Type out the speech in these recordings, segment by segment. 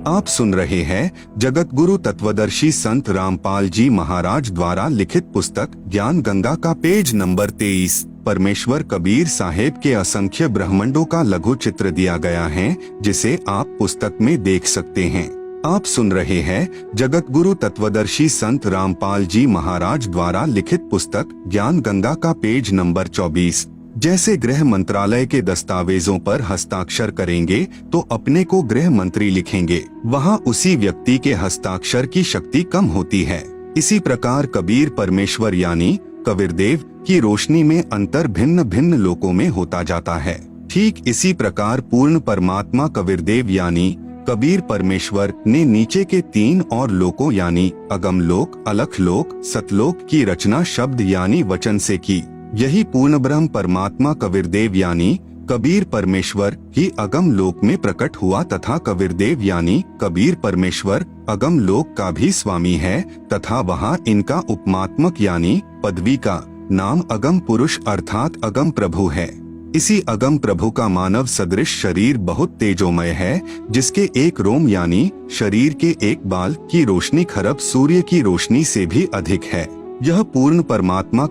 आप सुन रहे हैं जगत गुरु तत्वदर्शी संत रामपाल जी महाराज द्वारा लिखित पुस्तक ज्ञान गंगा का पेज नंबर 23। परमेश्वर कबीर साहेब के असंख्य ब्रह्मांडों का लघु चित्र दिया गया है, जिसे आप पुस्तक में देख सकते हैं। आप सुन रहे हैं जगत गुरु तत्वदर्शी संत रामपाल जी महाराज द्वारा लिखित पुस्तक ज्ञान गंगा का पेज नंबर 24। जैसे गृह मंत्रालय के दस्तावेजों पर हस्ताक्षर करेंगे तो अपने को गृह मंत्री लिखेंगे, वहाँ उसी व्यक्ति के हस्ताक्षर की शक्ति कम होती है। इसी प्रकार कबीर परमेश्वर यानी कबीरदेव की रोशनी में अंतर भिन्न भिन्न लोकों में होता जाता है। ठीक इसी प्रकार पूर्ण परमात्मा कबीरदेव यानी कबीर परमेश्वर ने नीचे के 3 और लोकों यानी अगम लोक, अलख लोक, सतलोक की रचना शब्द यानी वचन से की। यही पूर्ण ब्रह्म परमात्मा कबीरदेव यानी कबीर परमेश्वर ही अगम लोक में प्रकट हुआ तथा कबीरदेव यानी कबीर परमेश्वर अगम लोक का भी स्वामी है तथा वहाँ इनका उपमात्मक यानी पदवी का नाम अगम पुरुष अर्थात अगम प्रभु है। इसी अगम प्रभु का मानव सदृश शरीर बहुत तेजोमय है, जिसके एक रोम यानी शरीर के एक बाल की रोशनी खरब सूर्य की रोशनी से भी अधिक है। यह पूर्ण परमात्मा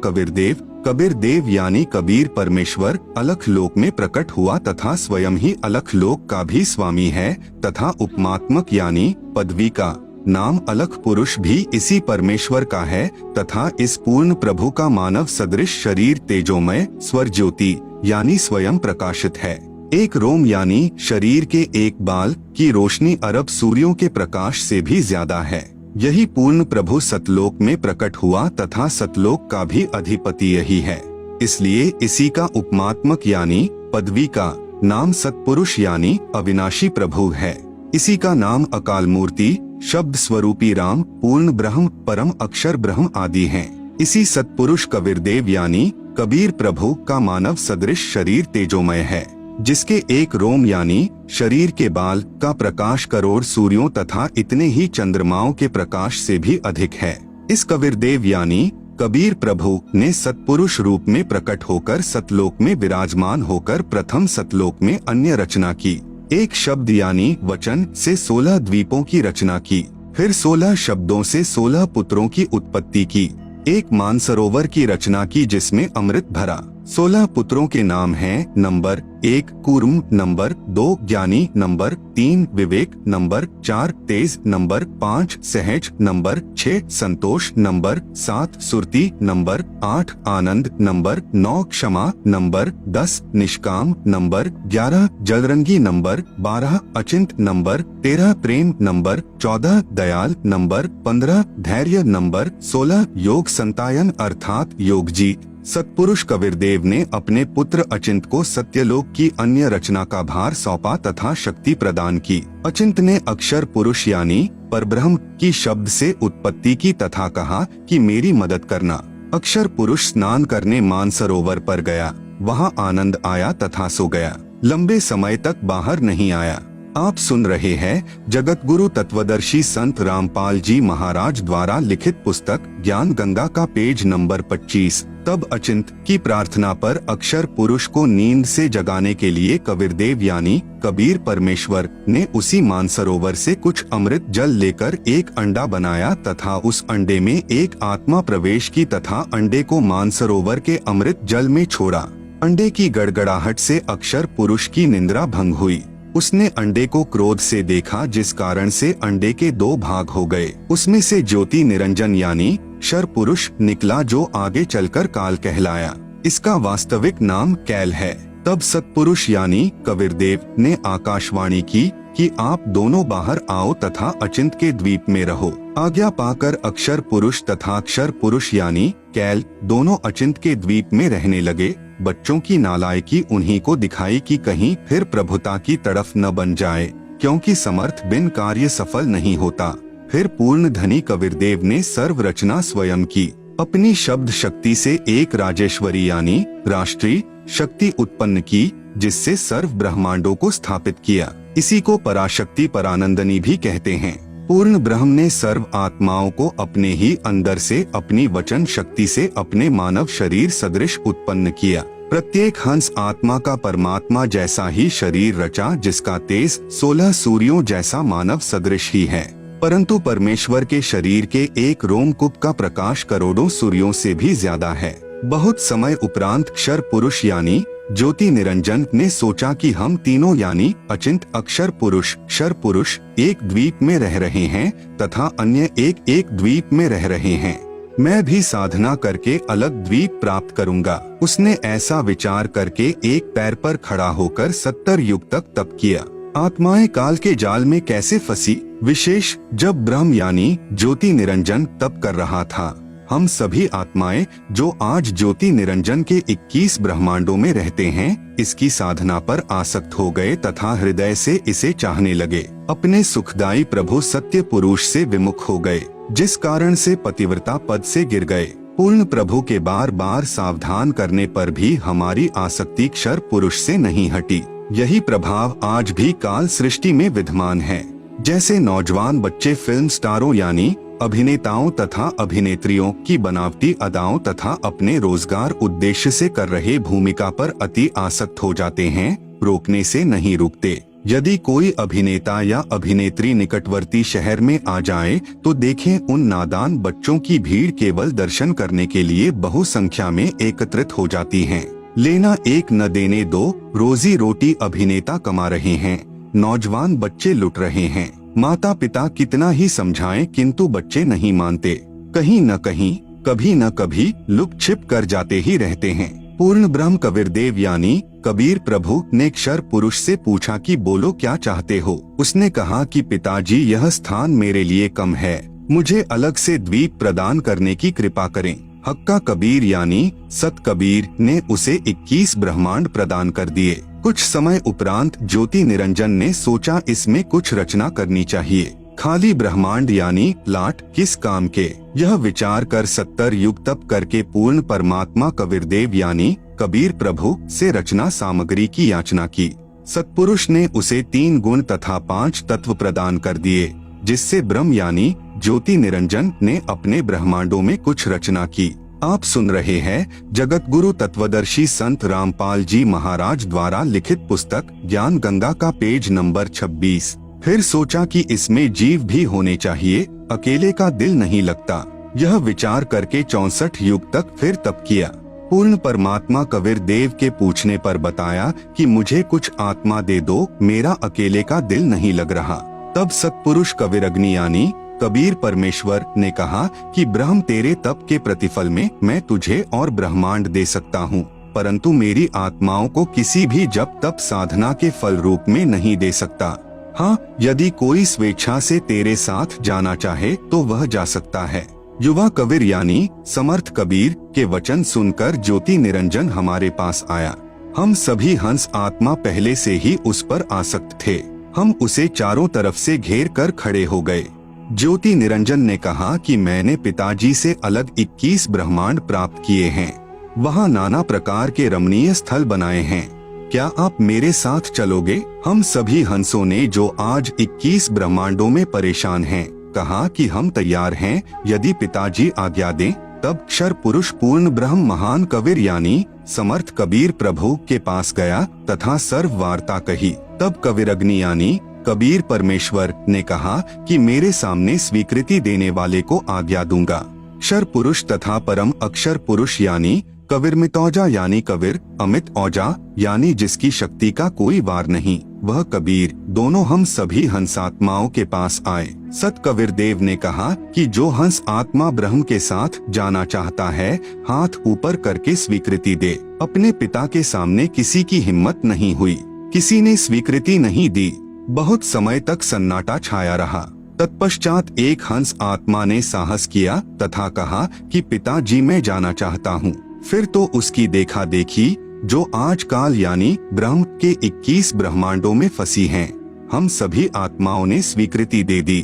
कबीरदेव यानी कबीर परमेश्वर अलख लोक में प्रकट हुआ तथा स्वयं ही अलख लोक का भी स्वामी है तथा उपमात्मक यानी पदवी का नाम अलख पुरुष भी इसी परमेश्वर का है तथा इस पूर्ण प्रभु का मानव सदृश शरीर तेजोमय स्वर ज्योति यानी स्वयं प्रकाशित है। एक रोम यानी शरीर के एक बाल की रोशनी अरब सूर्यों के प्रकाश से भी ज्यादा है। यही पूर्ण प्रभु सतलोक में प्रकट हुआ तथा सतलोक का भी अधिपति यही है, इसलिए इसी का उपमात्मक यानी पदवी का नाम सतपुरुष यानी अविनाशी प्रभु है। इसी का नाम अकाल मूर्ति, शब्द स्वरूपी राम, पूर्ण ब्रह्म, परम अक्षर ब्रह्म आदि हैं। इसी सतपुरुष कबीरदेव यानी कबीर प्रभु का मानव सदृश शरीर तेजोमय है, जिसके एक रोम यानी शरीर के बाल का प्रकाश करोड़ सूर्यों तथा इतने ही चंद्रमाओं के प्रकाश से भी अधिक है। इस कबीरदेव यानी कबीर प्रभु ने सतपुरुष रूप में प्रकट होकर सतलोक में विराजमान होकर प्रथम सतलोक में अन्य रचना की। एक शब्द यानी वचन से 16 द्वीपों की रचना की, फिर 16 शब्दों से 16 पुत्रों की उत्पत्ति की। एक मानसरोवर की रचना की जिसमें अमृत भरा। 16 पुत्रों के नाम हैं नंबर 1 कूर्म, नंबर 2 ज्ञानी, नंबर 3 विवेक, नंबर 4 तेज, नंबर 5 सहज, नंबर 6 संतोष, नंबर 7 सुरती, नंबर 8 आनंद, नंबर 9 क्षमा, नंबर 10 निष्काम, नंबर 11 जलरंगी, नंबर 12 अचिंत, नंबर 13 प्रेम, नंबर 14 दयाल, नंबर 15 धैर्य, नंबर 16 योग संतायन अर्थात योग जी। सतपुरुष कबीरदेव ने अपने पुत्र अचिंत को सत्यलोक की अन्य रचना का भार सौंपा तथा शक्ति प्रदान की। अचिंत ने अक्षर पुरुष यानी परब्रह्म की शब्द से उत्पत्ति की तथा कहा कि मेरी मदद करना। अक्षर पुरुष स्नान करने मानसरोवर पर गया, वहाँ आनंद आया तथा सो गया, लंबे समय तक बाहर नहीं आया। आप सुन रहे हैं जगत गुरु तत्वदर्शी संत रामपाल जी महाराज द्वारा लिखित पुस्तक ज्ञान गंगा का पेज नंबर 25। तब अचिंत की प्रार्थना पर अक्षर पुरुष को नींद से जगाने के लिए कबीरदेव यानी कबीर परमेश्वर ने उसी मानसरोवर से कुछ अमृत जल लेकर एक अंडा बनाया तथा उस अंडे में एक आत्मा प्रवेश की तथा अंडे को मानसरोवर के अमृत जल में छोड़ा। अंडे की गड़गड़ाहट से अक्षर पुरुष की निंद्रा भंग हुई। उसने अंडे को क्रोध से देखा, जिस कारण से अंडे के 2 भाग हो गए। उसमें से ज्योति निरंजन यानी क्षर पुरुष निकला, जो आगे चलकर काल कहलाया। इसका वास्तविक नाम कैल है। तब सतपुरुष यानी कबीरदेव ने आकाशवाणी की कि आप दोनों बाहर आओ तथा अचिंत के द्वीप में रहो। आज्ञा पाकर अक्षर पुरुष तथा अक्षर पुरुष यानी कैल दोनों अचिंत के द्वीप में रहने लगे। बच्चों की नालायकी उन्हीं को दिखाई कि कहीं फिर प्रभुता की तरफ न बन जाए, क्योंकि समर्थ बिन कार्य सफल नहीं होता। फिर पूर्ण धनी कबीरदेव ने सर्व रचना स्वयं की। अपनी शब्द शक्ति से एक राजेश्वरी यानी राष्ट्रीय शक्ति उत्पन्न की, जिससे सर्व ब्रह्मांडों को स्थापित किया। इसी को पराशक्ति परानंदनी भी कहते हैं। पूर्ण ब्रह्म ने सर्व आत्माओं को अपने ही अंदर से अपनी वचन शक्ति से अपने मानव शरीर सदृश उत्पन्न किया। प्रत्येक हंस आत्मा का परमात्मा जैसा ही शरीर रचा, जिसका तेज 16 सूर्यों जैसा मानव सदृश ही है। परंतु परमेश्वर के शरीर के एक रोमकूप का प्रकाश करोड़ों सूर्यों से भी ज्यादा है। बहुत समय उपरांत क्षर पुरुष यानी ज्योति निरंजन ने सोचा कि हम तीनों यानी अचिंत, अक्षर पुरुष, क्षर पुरुष एक द्वीप में रह रहे हैं तथा अन्य एक द्वीप में रह रहे हैं। मैं भी साधना करके अलग द्वीप प्राप्त करूंगा। उसने ऐसा विचार करके एक पैर पर खड़ा होकर 70 युग तक तप किया। आत्माएं काल के जाल में कैसे फंसी, विशेष जब ब्रह्म यानी ज्योति निरंजन तप कर रहा था। हम सभी आत्माएं जो आज ज्योति निरंजन के 21 ब्रह्मांडों में रहते हैं, इसकी साधना पर आसक्त हो गए तथा हृदय से इसे चाहने लगे। अपने सुखदायी प्रभु सत्य पुरुष से विमुख हो गए, जिस कारण से पतिव्रता पद से गिर गए। पूर्ण प्रभु के बार बार सावधान करने पर भी हमारी आसक्ति क्षर पुरुष से नहीं हटी। यही प्रभाव आज भी काल सृष्टि में विद्यमान है। जैसे नौजवान बच्चे फिल्म स्टारों यानी अभिनेताओं तथा अभिनेत्रियों की बनावटी अदाओं तथा अपने रोजगार उद्देश्य से कर रहे भूमिका पर अति आसक्त हो जाते हैं, रोकने से नहीं रुकते। यदि कोई अभिनेता या अभिनेत्री निकटवर्ती शहर में आ जाए तो देखें, उन नादान बच्चों की भीड़ केवल दर्शन करने के लिए बहुसंख्या में एकत्रित हो जाती है। लेना एक न देने दो, रोजी रोटी अभिनेता कमा रहे हैं, नौजवान बच्चे लुट रहे हैं। माता पिता कितना ही समझाएं किंतु बच्चे नहीं मानते। कहीं न कहीं, कभी न कभी लुक छिप कर जाते ही रहते हैं। पूर्ण ब्रह्म कबीरदेव यानी कबीर प्रभु ने क्षर पुरुष से पूछा कि बोलो क्या चाहते हो। उसने कहा कि पिताजी, यह स्थान मेरे लिए कम है, मुझे अलग से द्वीप प्रदान करने की कृपा करें। हक्का कबीर यानी सत कबीर ने उसे 21 ब्रह्मांड प्रदान कर दिए। कुछ समय उपरांत ज्योति निरंजन ने सोचा इसमें कुछ रचना करनी चाहिए। खाली ब्रह्मांड यानी लाट किस काम के, यह विचार कर 70 युग तप करके पूर्ण परमात्मा कबीरदेव यानी कबीर प्रभु से रचना सामग्री की याचना की। सतपुरुष ने उसे 3 गुण तथा 5 तत्व प्रदान कर दिए, जिससे ब्रह्म यानी ज्योति निरंजन ने अपने ब्रह्मांडों में कुछ रचना की। आप सुन रहे हैं जगत गुरु तत्वदर्शी संत रामपाल जी महाराज द्वारा लिखित पुस्तक ज्ञान गंगा का पेज नंबर 26। फिर सोचा कि इसमें जीव भी होने चाहिए, अकेले का दिल नहीं लगता। यह विचार करके 64 युग तक फिर तप किया। पूर्ण परमात्मा कबीर देव के पूछने पर बताया कि मुझे कुछ आत्मा दे दो, मेरा अकेले का दिल नहीं लग रहा। तब सत्पुरुष कबीर अग्नि यानी कबीर परमेश्वर ने कहा कि ब्रह्म, तेरे तप के प्रतिफल में मैं तुझे और ब्रह्मांड दे सकता हूँ, परंतु मेरी आत्माओं को किसी भी जप तप साधना के फल रूप में नहीं दे सकता। हाँ, यदि कोई स्वेच्छा से तेरे साथ जाना चाहे तो वह जा सकता है। युवा कबीर यानी समर्थ कबीर के वचन सुनकर ज्योति निरंजन हमारे पास आया। हम सभी हंस आत्मा पहले से ही उस पर आसक्त थे। हम उसे चारों तरफ से घेर कर खड़े हो गए। ज्योति निरंजन ने कहा कि मैंने पिताजी से अलग 21 ब्रह्मांड प्राप्त किए हैं, वहाँ नाना प्रकार के रमणीय स्थल बनाए हैं, क्या आप मेरे साथ चलोगे? हम सभी हंसों ने जो आज 21 ब्रह्मांडों में परेशान हैं, कहा कि हम तैयार हैं, यदि पिताजी आज्ञा दें। तब क्षर पुरुष पूर्ण ब्रह्म महान कबीर यानी समर्थ कबीर प्रभु के पास गया तथा सर्व वार्ता कही। तब कबीर अग्नि यानी कबीर परमेश्वर ने कहा कि मेरे सामने स्वीकृति देने वाले को आज्ञा दूंगा। क्षर पुरुष तथा परम अक्षर पुरुष यानी कबीर मितौजा यानी कबीर अमित औजा यानी जिसकी शक्ति का कोई वार नहीं, वह कबीर, दोनों हम सभी हंसात्माओं के पास आए। सत कबीर देव ने कहा कि जो हंस आत्मा ब्रह्म के साथ जाना चाहता है, हाथ ऊपर करके स्वीकृति दे। अपने पिता के सामने किसी की हिम्मत नहीं हुई, किसी ने स्वीकृति नहीं दी। बहुत समय तक सन्नाटा छाया रहा। तत्पश्चात एक हंस आत्मा ने साहस किया तथा कहा कि पिताजी, मैं जाना चाहता हूँ। फिर तो उसकी देखा देखी जो आज काल यानी ब्रह्म के 21 ब्रह्मांडों में फंसी हैं, हम सभी आत्माओं ने स्वीकृति दे दी।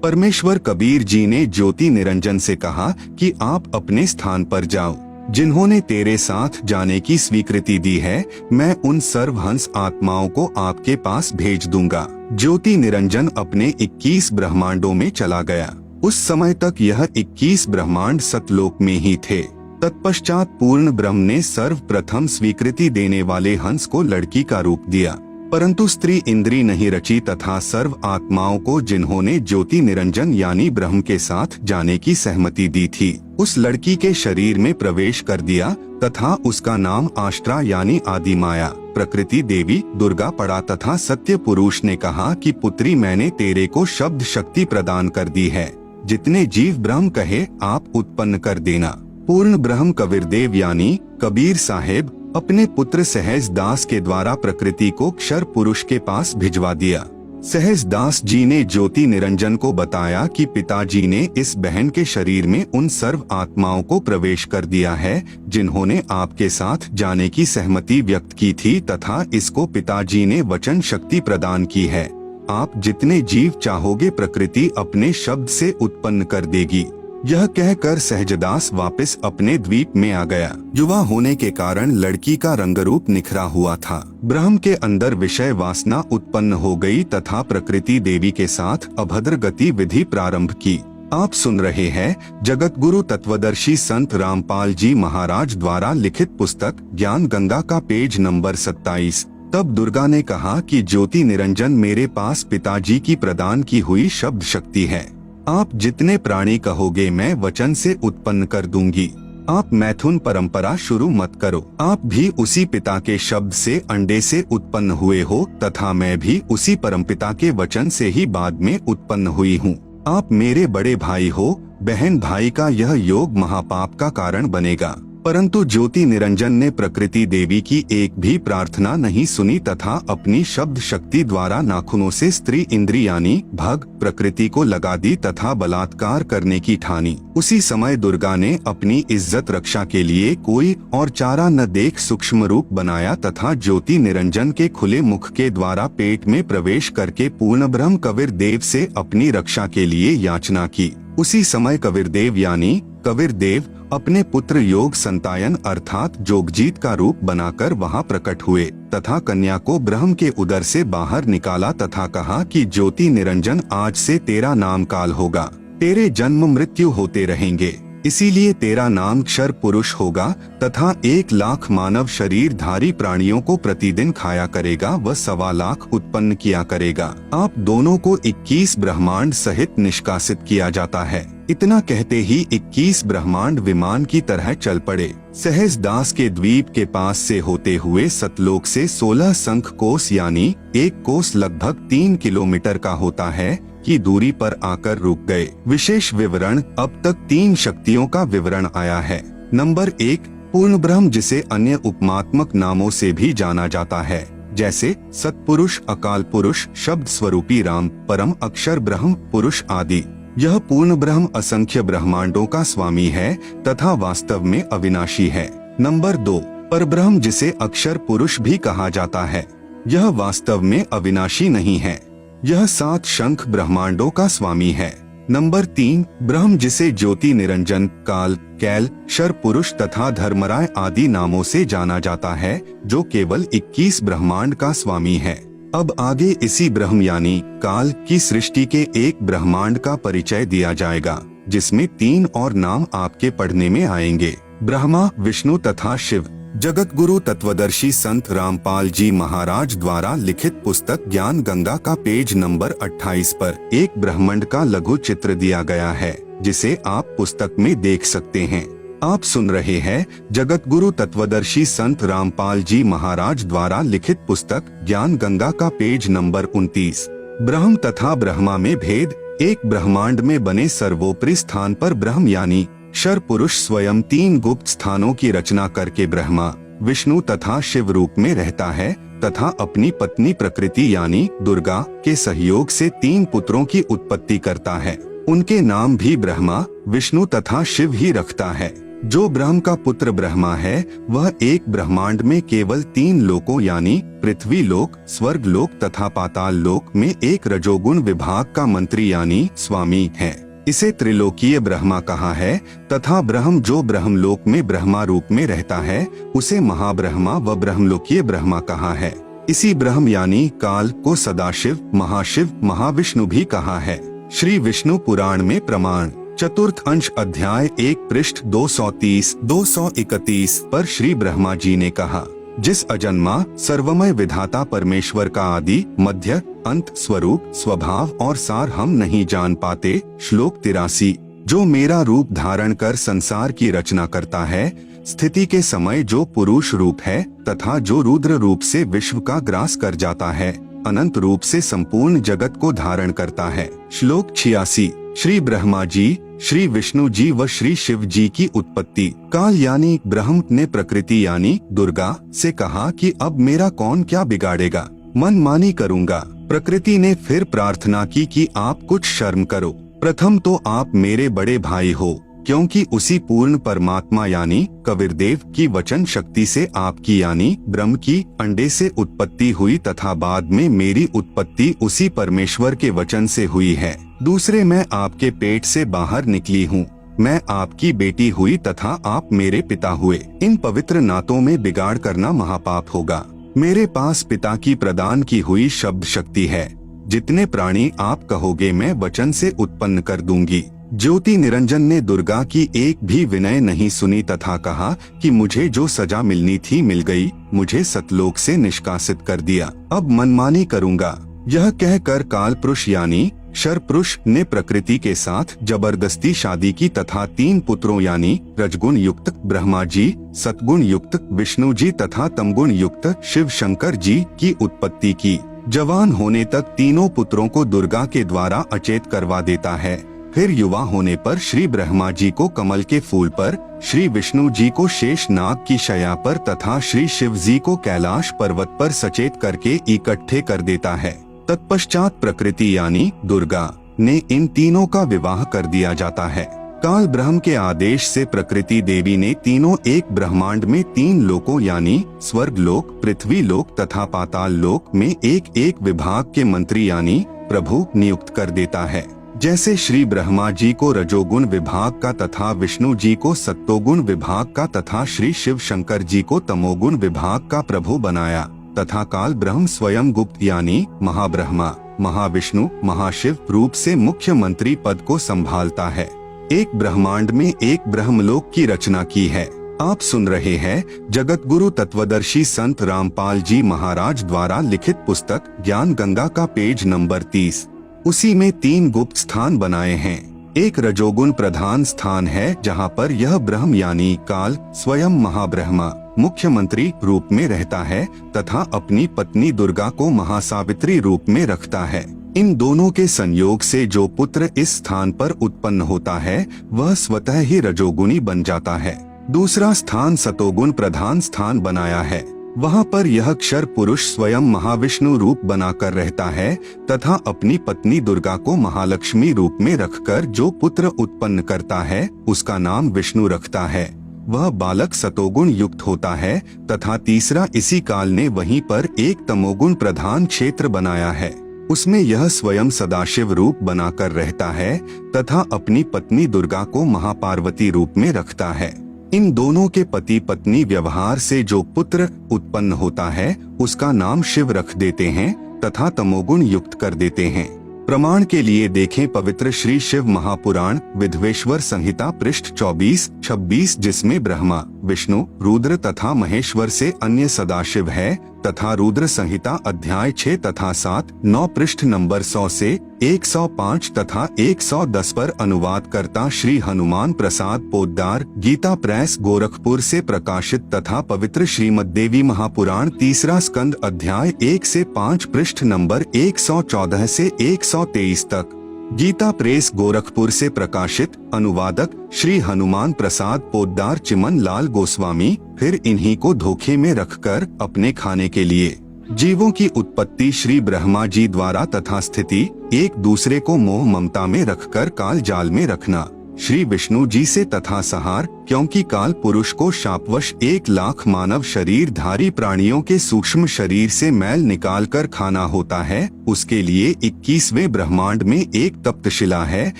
परमेश्वर कबीर जी ने ज्योति निरंजन से कहा कि आप अपने स्थान पर जाओ। जिन्होंने तेरे साथ जाने की स्वीकृति दी है, मैं उन सर्वहंस आत्माओं को आपके पास भेज दूंगा। ज्योति निरंजन अपने 21 ब्रह्मांडों में चला गया। उस समय तक यह 21 ब्रह्मांड सतलोक में ही थे। तत्पश्चात पूर्ण ब्रह्म ने सर्वप्रथम स्वीकृति देने वाले हंस को लड़की का रूप दिया, परंतु स्त्री इंद्री नहीं रची तथा सर्व आत्माओं को जिन्होंने ज्योति निरंजन यानी ब्रह्म के साथ जाने की सहमति दी थी, उस लड़की के शरीर में प्रवेश कर दिया तथा उसका नाम आष्ट्रा यानी आदि माया प्रकृति देवी दुर्गा पड़ा तथा सत्य पुरुष ने कहा कि पुत्री मैंने तेरे को शब्द शक्ति प्रदान कर दी है, जितने जीव ब्रह्म कहे आप उत्पन्न कर देना। पूर्ण ब्रह्म कबीरदेव यानी कबीर साहेब अपने पुत्र सहज दास के द्वारा प्रकृति को क्षर पुरुष के पास भिजवा दिया। सहज दास जी ने ज्योति निरंजन को बताया कि पिताजी ने इस बहन के शरीर में उन सर्व आत्माओं को प्रवेश कर दिया है जिन्होंने आपके साथ जाने की सहमति व्यक्त की थी तथा इसको पिताजी ने वचन शक्ति प्रदान की है। आप जितने जीव चाहोगे प्रकृति अपने शब्द से उत्पन्न कर देगी। यह कहकर सहजदास वापस अपने द्वीप में आ गया। युवा होने के कारण लड़की का रंगरूप निखरा हुआ था। ब्रह्म के अंदर विषय वासना उत्पन्न हो गई तथा प्रकृति देवी के साथ अभद्र गतिविधि प्रारंभ की। आप सुन रहे हैं जगत गुरु तत्वदर्शी संत रामपाल जी महाराज द्वारा लिखित पुस्तक ज्ञान गंगा का पेज नंबर 27। तब दुर्गा ने कहा कि ज्योति निरंजन मेरे पास पिताजी की प्रदान की हुई शब्द शक्ति है। आप जितने प्राणी कहोगे मैं वचन से उत्पन्न कर दूंगी। आप मैथुन परंपरा शुरू मत करो। आप भी उसी पिता के शब्द से अंडे से उत्पन्न हुए हो तथा मैं भी उसी परमपिता के वचन से ही बाद में उत्पन्न हुई हूँ। आप मेरे बड़े भाई हो। बहन भाई का यह योग महापाप का कारण बनेगा। परंतु ज्योति निरंजन ने प्रकृति देवी की एक भी प्रार्थना नहीं सुनी तथा अपनी शब्द शक्ति द्वारा नाखूनों से स्त्री इंद्री यानी भग प्रकृति को लगा दी तथा बलात्कार करने की ठानी। उसी समय दुर्गा ने अपनी इज्जत रक्षा के लिए कोई और चारा न देख सूक्ष्म रूप बनाया तथा ज्योति निरंजन के खुले मुख के द्वारा पेट में प्रवेश करके पूर्ण ब्रह्म कबीरदेव से अपनी रक्षा के लिए याचना की। उसी समय कबीरदेव यानी कबीरदेव अपने पुत्र योग संतायन अर्थात जोगजीत का रूप बनाकर वहां प्रकट हुए तथा कन्या को ब्रह्म के उदर से बाहर निकाला तथा कहा कि ज्योति निरंजन आज से तेरा नाम काल होगा। तेरे जन्म मृत्यु होते रहेंगे, इसीलिए तेरा नाम क्षर पुरुष होगा तथा 1 लाख मानव शरीरधारी प्राणियों को प्रतिदिन खाया करेगा व 1.25 लाख उत्पन्न किया करेगा। आप दोनों को 21 ब्रह्मांड सहित निष्कासित किया जाता है। इतना कहते ही 21 ब्रह्मांड विमान की तरह चल पड़े। सहज दास के द्वीप के पास से होते हुए सतलोक से 16 शंख कोस यानी 1 कोस लगभग 3 किलोमीटर का होता है की दूरी पर आकर रुक गए। विशेष विवरण अब तक 3 शक्तियों का विवरण आया है। नंबर 1 पूर्ण ब्रह्म जिसे अन्य उपमात्मक नामों से भी जाना जाता है जैसे सतपुरुष अकाल पुरुष शब्द स्वरूपी राम परम अक्षर ब्रह्म पुरुष आदि। यह पूर्ण ब्रह्म असंख्य ब्रह्मांडों का स्वामी है तथा वास्तव में अविनाशी है। नंबर 2 परब्रह्म जिसे अक्षर पुरुष भी कहा जाता है। यह वास्तव में अविनाशी नहीं है। यह 7 शंख ब्रह्मांडों का स्वामी है। नंबर 3 ब्रह्म जिसे ज्योति निरंजन काल कैल शर पुरुष तथा धर्मराय आदि नामों से जाना जाता है जो केवल 21 ब्रह्मांड का स्वामी है। अब आगे इसी ब्रह्म यानी काल की सृष्टि के एक ब्रह्मांड का परिचय दिया जाएगा जिसमें 3 और नाम आपके पढ़ने में आएंगे, ब्रह्मा विष्णु तथा शिव। जगत गुरु तत्वदर्शी संत रामपाल जी महाराज द्वारा लिखित पुस्तक ज्ञान गंगा का पेज नंबर 28 पर एक ब्रह्मांड का लघु चित्र दिया गया है जिसे आप पुस्तक में देख सकते हैं। आप सुन रहे हैं जगत गुरु तत्वदर्शी संत रामपाल जी महाराज द्वारा लिखित पुस्तक ज्ञान गंगा का पेज नंबर 29। ब्रह्म तथा ब्रह्मा में भेद। एक ब्रह्मांड में बने सर्वोपरि स्थान पर ब्रह्म यानी क्षर पुरुष स्वयं 3 गुप्त स्थानों की रचना करके ब्रह्मा विष्णु तथा शिव रूप में रहता है तथा अपनी पत्नी प्रकृति यानी दुर्गा के सहयोग से 3 पुत्रों की उत्पत्ति करता है। उनके नाम भी ब्रह्मा विष्णु तथा शिव ही रखता है। जो ब्रह्म का पुत्र ब्रह्मा है वह एक ब्रह्मांड में केवल 3 लोकों यानी पृथ्वी लोक स्वर्ग लोक तथा पाताल लोक में एक रजोगुण विभाग का मंत्री यानी स्वामी है। इसे त्रिलोकीय ब्रह्मा कहा है तथा ब्रह्म जो ब्रह्मलोक में ब्रह्मा रूप में रहता है उसे महाब्रह्मा व ब्रह्मलोकीय ब्रह्मा कहा है। इसी ब्रह्म यानी काल को सदाशिव महाशिव महाविष्णु भी कहा है। श्री विष्णु पुराण में प्रमाण चतुर्थ अंश अध्याय 1 पृष्ठ 230-231 पर श्री ब्रह्मा जी ने कहा, जिस अजन्मा सर्वमय विधाता परमेश्वर का आदि मध्य अंत स्वरूप स्वभाव और सार हम नहीं जान पाते। श्लोक 83। जो मेरा रूप धारण कर संसार की रचना करता है, स्थिति के समय जो पुरुष रूप है तथा जो रुद्र रूप से विश्व का ग्रास कर जाता है, अनंत रूप से संपूर्ण जगत को धारण करता है। श्लोक 86। श्री ब्रह्मा जी, श्री विष्णु जी व श्री शिव जी की उत्पत्ति काल यानी ब्रह्म ने प्रकृति यानी दुर्गा से कहा कि अब मेरा कौन क्या बिगाड़ेगा, मनमानी करूंगा। प्रकृति ने फिर प्रार्थना की कि आप कुछ शर्म करो, प्रथम तो आप मेरे बड़े भाई हो, क्योंकि उसी पूर्ण परमात्मा यानी कबीरदेव की वचन शक्ति से आपकी यानी ब्रह्म की अंडे से उत्पत्ति हुई तथा बाद में मेरी उत्पत्ति उसी परमेश्वर के वचन से हुई है। दूसरे, मैं आपके पेट से बाहर निकली हूँ, मैं आपकी बेटी हुई तथा आप मेरे पिता हुए। इन पवित्र नातों में बिगाड़ करना महापाप होगा। मेरे पास पिता की प्रदान की हुई शब्द शक्ति है। जितने प्राणी आप कहोगे मैं वचन से उत्पन्न कर दूंगी। ज्योति निरंजन ने दुर्गा की एक भी विनय नहीं सुनी तथा कहा कि मुझे जो सजा मिलनी थी मिल गई, मुझे सतलोक से निष्कासित कर दिया, अब मनमानी करूंगा। यह कहकर काल पुरुष यानी शर पुरुष ने प्रकृति के साथ जबरदस्ती शादी की तथा 3 पुत्रों यानी रजगुण युक्त ब्रह्मा जी, सतगुण युक्त विष्णु जी तथा तमगुण युक्त शिव शंकर जी की उत्पत्ति की। जवान होने तक तीनों पुत्रों को दुर्गा के द्वारा अचेत करवा देता है। फिर युवा होने पर श्री ब्रह्मा जी को कमल के फूल पर, श्री विष्णु जी को शेष नाग की शया पर तथा श्री शिव जी को कैलाश पर्वत पर सचेत करके इकट्ठे कर देता है। तत्पश्चात प्रकृति यानी दुर्गा ने इन तीनों का विवाह कर दिया जाता है। काल ब्रह्म के आदेश से प्रकृति देवी ने तीनों एक ब्रह्मांड में 3 लोकों यानी स्वर्ग लोक, पृथ्वी लोक तथा पाताल लोक में एक एक विभाग के मंत्री यानी प्रभु नियुक्त कर देता है। जैसे श्री ब्रह्मा जी को रजोगुण विभाग का तथा विष्णु जी को सत्तोगुण विभाग का तथा श्री शिव शंकर जी को तमोगुण विभाग का प्रभु बनाया तथा काल ब्रह्म स्वयं गुप्त यानी महाब्रह्मा, महाविष्णु, महाशिव रूप से मुख्य मंत्री पद को संभालता है। एक ब्रह्मांड में एक ब्रह्मलोक की रचना की है। आप सुन रहे हैं जगत गुरु तत्वदर्शी संत रामपाल जी महाराज द्वारा लिखित पुस्तक ज्ञान गंगा का पेज नंबर 30। उसी में 3 गुप्त स्थान बनाए हैं। एक रजोगुण प्रधान स्थान है जहाँ पर यह ब्रह्म यानी काल स्वयं महाब्रह्मा मुख्यमंत्री रूप में रहता है तथा अपनी पत्नी दुर्गा को महासावित्री रूप में रखता है। इन दोनों के संयोग से जो पुत्र इस स्थान पर उत्पन्न होता है वह स्वतः ही रजोगुणी बन जाता है। दूसरा स्थान सतोगुण प्रधान स्थान बनाया है। वहाँ पर यह क्षर पुरुष स्वयं महाविष्णु रूप बनाकर रहता है तथा अपनी पत्नी दुर्गा को महालक्ष्मी रूप में रखकर जो पुत्र उत्पन्न करता है उसका नाम विष्णु रखता है। वह बालक सतोगुण युक्त होता है तथा तीसरा इसी काल ने वहीं पर एक तमोगुण प्रधान क्षेत्र बनाया है। उसमें यह स्वयं सदाशिव रूप बनाकर रहता है तथा अपनी पत्नी दुर्गा को महापार्वती रूप में रखता है। इन दोनों के पति पत्नी व्यवहार से जो पुत्र उत्पन्न होता है उसका नाम शिव रख देते हैं तथा तमोगुण युक्त कर देते हैं। प्रमाण के लिए देखें पवित्र श्री शिव महापुराण विधवेश्वर संहिता पृष्ठ 24-26 जिसमें ब्रह्मा, विष्णु, रुद्र तथा महेश्वर से अन्य सदाशिव है तथा रुद्र संहिता अध्याय 6 तथा 7, 9 पृष्ठ नंबर 100 से 105 तथा 110 पर अनुवाद करता श्री हनुमान प्रसाद पोद्दार गीता प्रेस गोरखपुर से प्रकाशित तथा पवित्र श्रीमद् देवी महापुराण तीसरा स्कंद अध्याय 1 से 5 पृष्ठ नंबर 114 से 123 तक गीता प्रेस गोरखपुर से प्रकाशित। अनुवादक श्री हनुमान प्रसाद पोद्दार चिमन लाल गोस्वामी। फिर इन्हीं को धोखे में रखकर अपने खाने के लिए जीवों की उत्पत्ति श्री ब्रह्मा जी द्वारा तथा स्थिति एक दूसरे को मोह ममता में रखकर काल जाल में रखना श्री विष्णु जी से तथा सहार, क्योंकि काल पुरुष को शापवश 1 लाख मानव शरीर धारी प्राणियों के सूक्ष्म शरीर से मैल निकाल कर खाना होता है। उसके लिए 21वें ब्रह्मांड में एक तप्त शिला है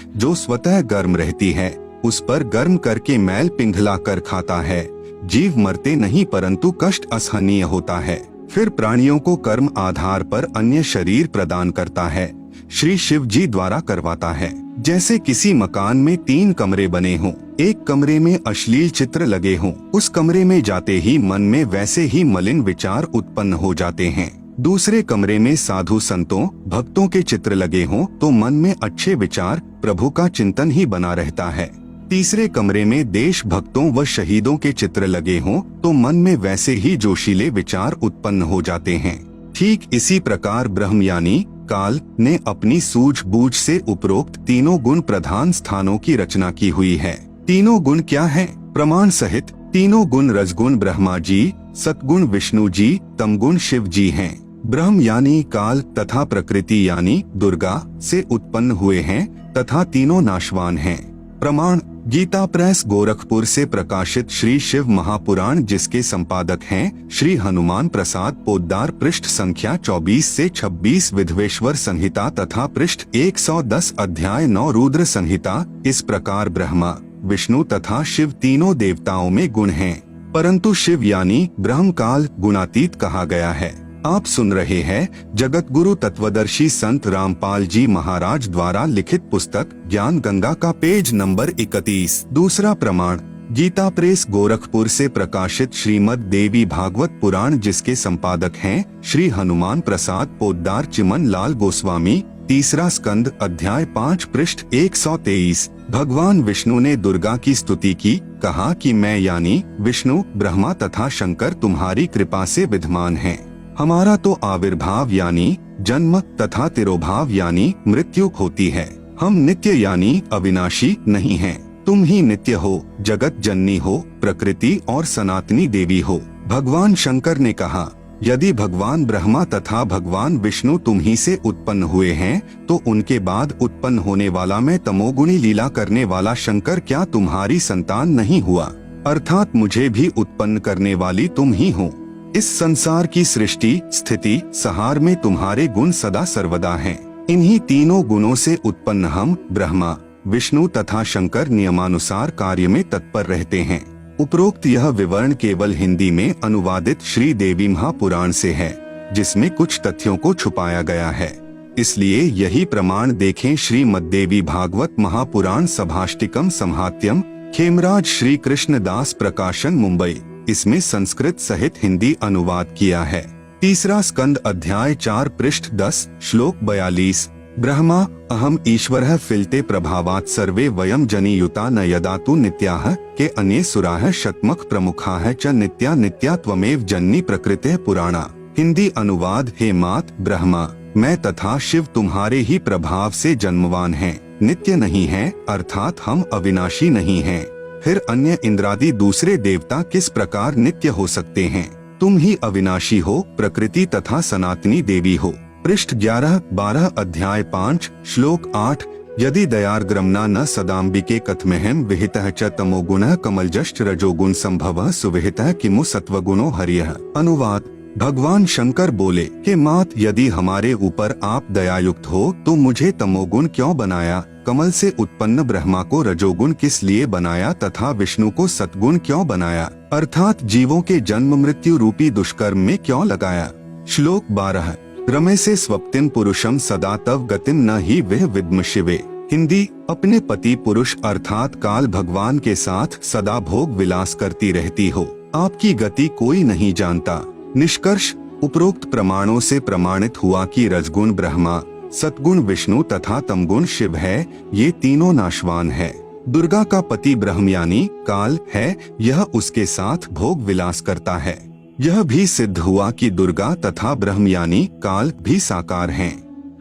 जो स्वतः गर्म रहती है। उस पर गर्म करके मैल पिघला कर खाता है। जीव मरते नहीं परंतु कष्ट असहनीय होता है। फिर प्राणियों को कर्म आधार पर अन्य शरीर प्रदान करता है। श्री शिव जी द्वारा करवाता है। जैसे किसी मकान में 3 कमरे बने हों, एक कमरे में अश्लील चित्र लगे हों, उस कमरे में जाते ही मन में वैसे ही मलिन विचार उत्पन्न हो जाते हैं। दूसरे कमरे में साधु संतों भक्तों के चित्र लगे हों तो मन में अच्छे विचार प्रभु का चिंतन ही बना रहता है। तीसरे कमरे में देश भक्तों व शहीदों के चित्र लगे हों तो मन में वैसे ही जोशीले विचार उत्पन्न हो जाते हैं। ठीक इसी प्रकार ब्रह्म यानी काल ने अपनी सूझबूझ से उपरोक्त तीनों गुण प्रधान स्थानों की रचना की हुई है। तीनों गुण क्या है? प्रमाण सहित तीनों गुण रजगुण ब्रह्मा जी, सतगुण विष्णु जी, तमगुण शिव जी हैं। ब्रह्म यानी काल तथा प्रकृति यानी दुर्गा से उत्पन्न हुए हैं तथा तीनों नाशवान हैं। प्रमाण गीता प्रेस गोरखपुर से प्रकाशित श्री शिव महापुराण जिसके संपादक हैं श्री हनुमान प्रसाद पोद्दार, पृष्ठ संख्या 24 से 26 विधवेश्वर संहिता तथा पृष्ठ 110 अध्याय 9 रुद्र संहिता। इस प्रकार ब्रह्मा विष्णु तथा शिव तीनों देवताओं में गुण हैं, परंतु शिव यानी ब्रह्म काल गुणातीत कहा गया है। आप सुन रहे हैं जगत गुरु तत्वदर्शी संत रामपाल जी महाराज द्वारा लिखित पुस्तक ज्ञान गंगा का पेज नंबर 31। दूसरा प्रमाण गीता प्रेस गोरखपुर से प्रकाशित श्रीमद् देवी भागवत पुराण जिसके संपादक हैं श्री हनुमान प्रसाद पोद्दार चिमन लाल गोस्वामी। तीसरा स्कंद अध्याय 5 पृष्ठ 123। भगवान विष्णु ने दुर्गा की स्तुति की, कहा कि मैं यानी विष्णु ब्रह्मा तथा शंकर तुम्हारी कृपा से विद्यमान हैं। हमारा तो आविर्भाव यानी जन्म तथा तिरोभाव यानी मृत्यु होती है। हम नित्य यानी अविनाशी नहीं हैं। तुम ही नित्य हो, जगत जननी हो, प्रकृति और सनातनी देवी हो। भगवान शंकर ने कहा, यदि भगवान ब्रह्मा तथा भगवान विष्णु तुम ही से उत्पन्न हुए हैं तो उनके बाद उत्पन्न होने वाला मैं तमोगुणी लीला करने वाला शंकर क्या तुम्हारी संतान नहीं हुआ? अर्थात मुझे भी उत्पन्न करने वाली तुम ही हो। इस संसार की सृष्टि स्थिति संहार में तुम्हारे गुण सदा सर्वदा हैं। इन्हीं तीनों गुणों से उत्पन्न हम ब्रह्मा विष्णु तथा शंकर नियमानुसार कार्य में तत्पर रहते हैं। उपरोक्त यह विवरण केवल हिंदी में अनुवादित श्री देवी महापुराण से है, जिसमें कुछ तथ्यों को छुपाया गया है। इसलिए यही प्रमाण देखें श्रीमद्देवी भागवत महापुराण सभाष्टिकम संहात्यम, खेमराज श्री कृष्णदास प्रकाशन मुंबई। इसमें संस्कृत सहित हिंदी अनुवाद किया है। तीसरा स्कंद अध्याय 4 पृष्ठ 10 श्लोक 42। ब्रह्मा अहम ईश्वरः फिलते प्रभावात् सर्वे वयम जनियुता न यदा तु नित्याः के अन्ये सुराः शतमख प्रमुखाः च नित्या नित्या त्वमेव जननी प्रकृतिः पुराणा। हिंदी अनुवाद हे मात ब्रह्मा मैं तथा शिव तुम्हारे ही प्रभाव से जन्मवान हैं, नित्य नहीं हैं, अर्थात हम अविनाशी नहीं हैं। फिर अन्य इंद्रादि दूसरे देवता किस प्रकार नित्य हो सकते हैं? तुम ही अविनाशी हो, प्रकृति तथा सनातनी देवी हो। पृष्ठ 11-12 अध्याय 5 श्लोक 8। यदि दयार्ग्रमना न सदाम्बिके कथमेहम विहितः च तमोगुणः कमलजश्च रजोगुण संभवः सुविहितः किमु सत्वगुणो हर्यः। अनुवाद भगवान शंकर बोले कि मात यदि हमारे ऊपर आप दयायुक्त हो तो मुझे तमोगुण क्यों बनाया? कमल से उत्पन्न ब्रह्मा को रजोगुण किस लिए बनाया तथा विष्णु को सतगुण क्यों बनाया? अर्थात जीवों के जन्म मृत्यु रूपी दुष्कर्म में क्यों लगाया? श्लोक 12। रमे से स्वप्तिम पुरुषम सदा तव गतिम न ही वह विद्म शिवे। हिंदी अपने पति पुरुष अर्थात काल भगवान के साथ सदा भोग विलास करती रहती हो, आपकी गति कोई नहीं जानता। निष्कर्ष उपरोक्त प्रमाणों से प्रमाणित हुआ कि रजगुण ब्रह्मा, सतगुण विष्णु तथा तमगुण शिव है, ये तीनों नाशवान है। दुर्गा का पति ब्रह्म यानी काल है, यह उसके साथ भोग विलास करता है। यह भी सिद्ध हुआ कि दुर्गा तथा ब्रह्म यानी काल भी साकार हैं।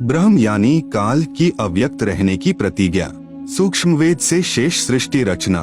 ब्रह्म यानी काल की अव्यक्त रहने की प्रतिज्ञा। सूक्ष्म वेद से शेष सृष्टि रचना।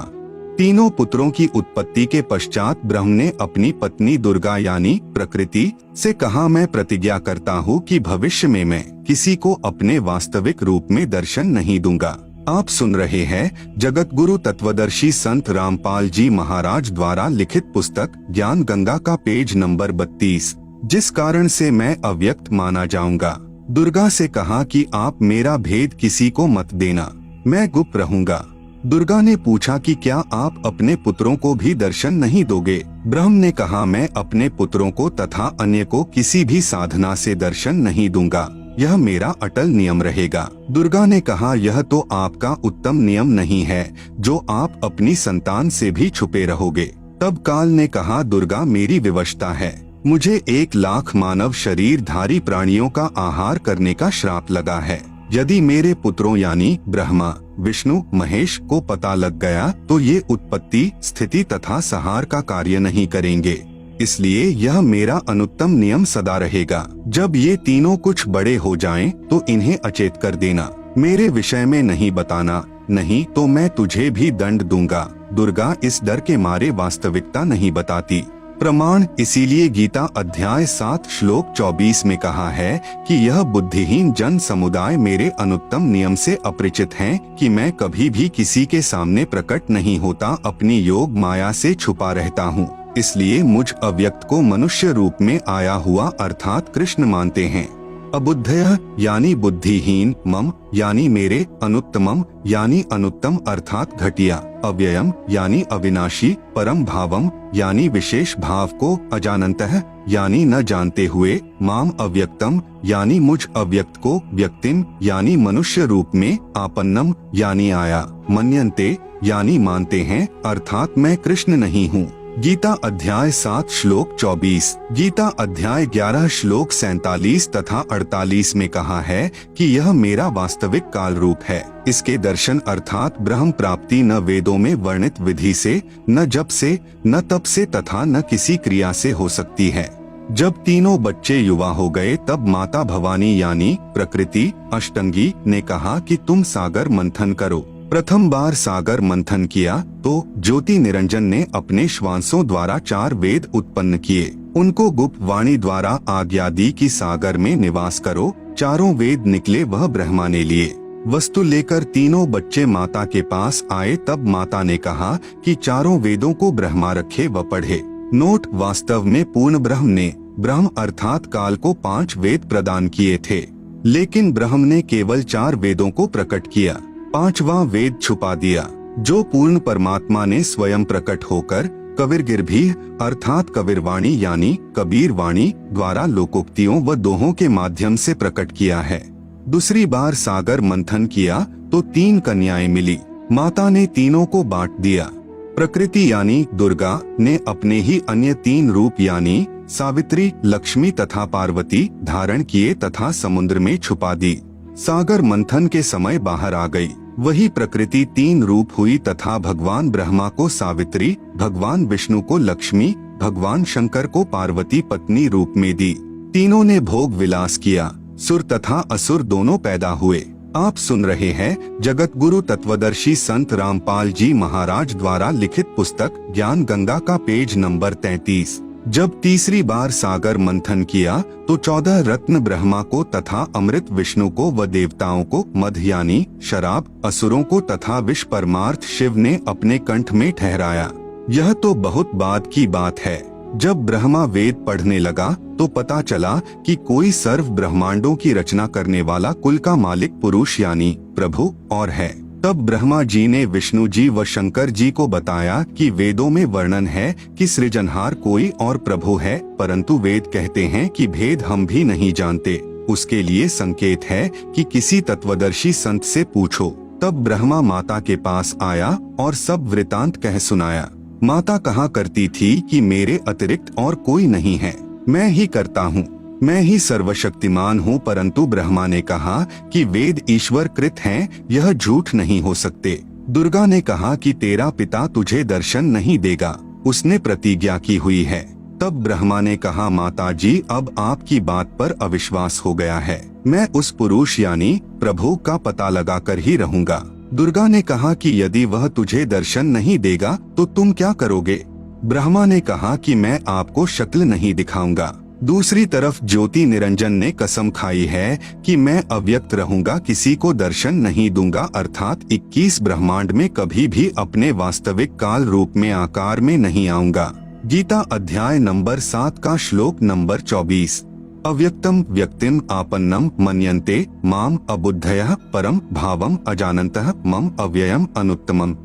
तीनों पुत्रों की उत्पत्ति के पश्चात ब्रह्म ने अपनी पत्नी दुर्गा यानी प्रकृति से कहा, मैं प्रतिज्ञा करता हूँ कि भविष्य में मैं किसी को अपने वास्तविक रूप में दर्शन नहीं दूंगा। आप सुन रहे हैं जगत गुरु तत्वदर्शी संत रामपाल जी महाराज द्वारा लिखित पुस्तक ज्ञान गंगा का पेज नंबर 32। जिस कारण से मैं अव्यक्त माना जाऊंगा। दुर्गा से कहा कि आप मेरा भेद किसी को मत देना, मैं गुप्त रहूंगा। दुर्गा ने पूछा कि क्या आप अपने पुत्रों को भी दर्शन नहीं दोगे? ब्रह्म ने कहा, मैं अपने पुत्रों को तथा अन्य को किसी भी साधना से दर्शन नहीं दूंगा। यह मेरा अटल नियम रहेगा। दुर्गा ने कहा, यह तो आपका उत्तम नियम नहीं है जो आप अपनी संतान से भी छुपे रहोगे। तब काल ने कहा, दुर्गा मेरी विवशता है, मुझे 1,00,000 मानव शरीरधारी प्राणियों का आहार करने का श्राप लगा है। यदि मेरे पुत्रों यानी ब्रह्मा, विष्णु, महेश को पता लग गया तो ये उत्पत्ति, स्थिति तथा संहार का कार्य नहीं करेंगे। इसलिए यह मेरा अनुत्तम नियम सदा रहेगा। जब ये तीनों कुछ बड़े हो जाएं, तो इन्हें अचेत कर देना, मेरे विषय में नहीं बताना, नहीं तो मैं तुझे भी दंड दूंगा। दुर्गा इस डर के मारे वास्तविकता नहीं बताती। प्रमाण, इसीलिए गीता अध्याय 7 श्लोक 24 में कहा है कि यह बुद्धिहीन जन समुदाय मेरे अनुत्तम नियम से अपरिचित हैं कि मैं कभी भी किसी के सामने प्रकट नहीं होता, अपनी योग माया से छुपा रहता हूँ। इसलिए मुझ अव्यक्त को मनुष्य रूप में आया हुआ अर्थात कृष्ण मानते हैं। अबुद्धयः यानी बुद्धिहीन, मम यानी मेरे, अनुत्तमम यानी अनुत्तम अर्थात घटिया, अव्ययम यानी अविनाशी, परम भावम यानी विशेष भाव को, अजानन्तः यानी न जानते हुए, माम अव्यक्तम यानी मुझ अव्यक्त को, व्यक्तिम यानी मनुष्य रूप में, आपन्नम यानी आया, मन्यन्ते यानी मानते हैं अर्थात मैं कृष्ण नहीं हूँ। गीता अध्याय 7 श्लोक 24, गीता अध्याय 11 श्लोक 47 तथा 48 में कहा है कि यह मेरा वास्तविक काल रूप है। इसके दर्शन अर्थात ब्रह्म प्राप्ति न वेदों में वर्णित विधि से, न जप से, न तप से तथा न किसी क्रिया से हो सकती है। जब तीनों बच्चे युवा हो गए तब माता भवानी यानी प्रकृति अष्टंगी ने कहा कि तुम सागर मंथन करो। प्रथम बार सागर मंथन किया तो ज्योति निरंजन ने अपने श्वासों द्वारा 4 वेद उत्पन्न किए। उनको गुप्त वाणी द्वारा आज्ञा दी कि सागर में निवास करो। 4 वेद निकले वह ब्रह्मा ने लिए। वस्तु लेकर तीनों बच्चे माता के पास आए तब माता ने कहा कि 4 वेदों को ब्रह्मा रखे व पढ़े। नोट, वास्तव में पूर्ण ब्रह्म ने ब्रह्म अर्थात काल को 5 वेद प्रदान किए थे, लेकिन ब्रह्म ने केवल 4 वेदों को प्रकट किया। 5वां वेद छुपा दिया जो पूर्ण परमात्मा ने स्वयं प्रकट होकर कबीरगिरभी अर्थात कबीरवाणी यानी कबीर वाणी द्वारा लोकोक्तियों व दोहों के माध्यम से प्रकट किया है। दूसरी बार सागर मंथन किया तो 3 कन्याएं मिली। माता ने तीनों को बांट दिया। प्रकृति यानी दुर्गा ने अपने ही अन्य 3 रूप यानी सावित्री, लक्ष्मी तथा पार्वती धारण किए तथा समुद्र में छुपा दी। सागर मंथन के समय बाहर आ गई। वही प्रकृति 3 रूप हुई तथा भगवान ब्रह्मा को सावित्री, भगवान विष्णु को लक्ष्मी, भगवान शंकर को पार्वती पत्नी रूप में दी। तीनों ने भोग विलास किया। सुर तथा असुर दोनों पैदा हुए। आप सुन रहे हैं जगत गुरु तत्वदर्शी संत रामपाल जी महाराज द्वारा लिखित पुस्तक ज्ञान गंगा का पेज नंबर 33। जब तीसरी बार सागर मंथन किया तो 14 रत्न ब्रह्मा को तथा अमृत विष्णु को व देवताओं को, मद यानी शराब असुरों को तथा विष परमार्थ शिव ने अपने कंठ में ठहराया। यह तो बहुत बाद की बात है। जब ब्रह्मा वेद पढ़ने लगा तो पता चला कि कोई सर्व ब्रह्मांडों की रचना करने वाला कुल का मालिक पुरुष यानी प्रभु और है। तब ब्रह्मा जी ने विष्णु जी व शंकर जी को बताया कि वेदों में वर्णन है कि सृजनहार कोई और प्रभु है, परंतु वेद कहते हैं कि भेद हम भी नहीं जानते। उसके लिए संकेत है कि किसी तत्वदर्शी संत से पूछो। तब ब्रह्मा माता के पास आया और सब वृतांत कह सुनाया। माता कहा करती थी कि मेरे अतिरिक्त और कोई नहीं है, मैं ही करता हूँ, मैं ही सर्वशक्तिमान हूँ। परंतु ब्रह्मा ने कहा कि वेद ईश्वर कृत हैं, यह झूठ नहीं हो सकते। दुर्गा ने कहा कि तेरा पिता तुझे दर्शन नहीं देगा, उसने प्रतिज्ञा की हुई है। तब ब्रह्मा ने कहा, माता जी अब आपकी बात पर अविश्वास हो गया है, मैं उस पुरुष यानी प्रभु का पता लगाकर ही रहूंगा। दुर्गा ने कहा कि यदि वह तुझे दर्शन नहीं देगा तो तुम क्या करोगे? ब्रह्मा ने कहा कि मैं आपको शक्ल नहीं दिखाऊंगा। दूसरी तरफ ज्योति निरंजन ने कसम खाई है कि मैं अव्यक्त रहूंगा, किसी को दर्शन नहीं दूंगा, अर्थात 21 ब्रह्मांड में कभी भी अपने वास्तविक काल रूप में आकार में नहीं आऊंगा। गीता अध्याय नंबर 7 का श्लोक नंबर 24। अव्यक्तम व्यक्तिम आपन्नम मन्यन्ते माम अबुद्धयः परम भावम अजानन्तः मम अव्ययम अनुत्तमम।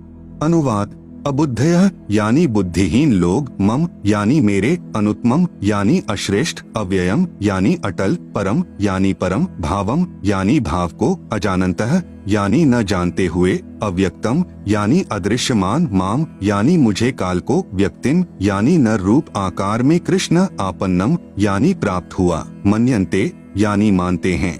अनुवाद, अबुद्धयः यानी बुद्धिहीन लोग, मम यानी मेरे, अनुत्तमम यानी अश्रेष्ठ, अव्ययम यानी अटल, परम यानी परम, भावम यानी भाव को, अजानन्तः यानी न जानते हुए, अव्यक्तम यानी अदृश्यमान, माम यानी मुझे, काल को, व्यक्तिम यानी नर रूप आकार में, कृष्ण आपन्नम यानी प्राप्त हुआ, मन्यन्ते यानी मानते हैं।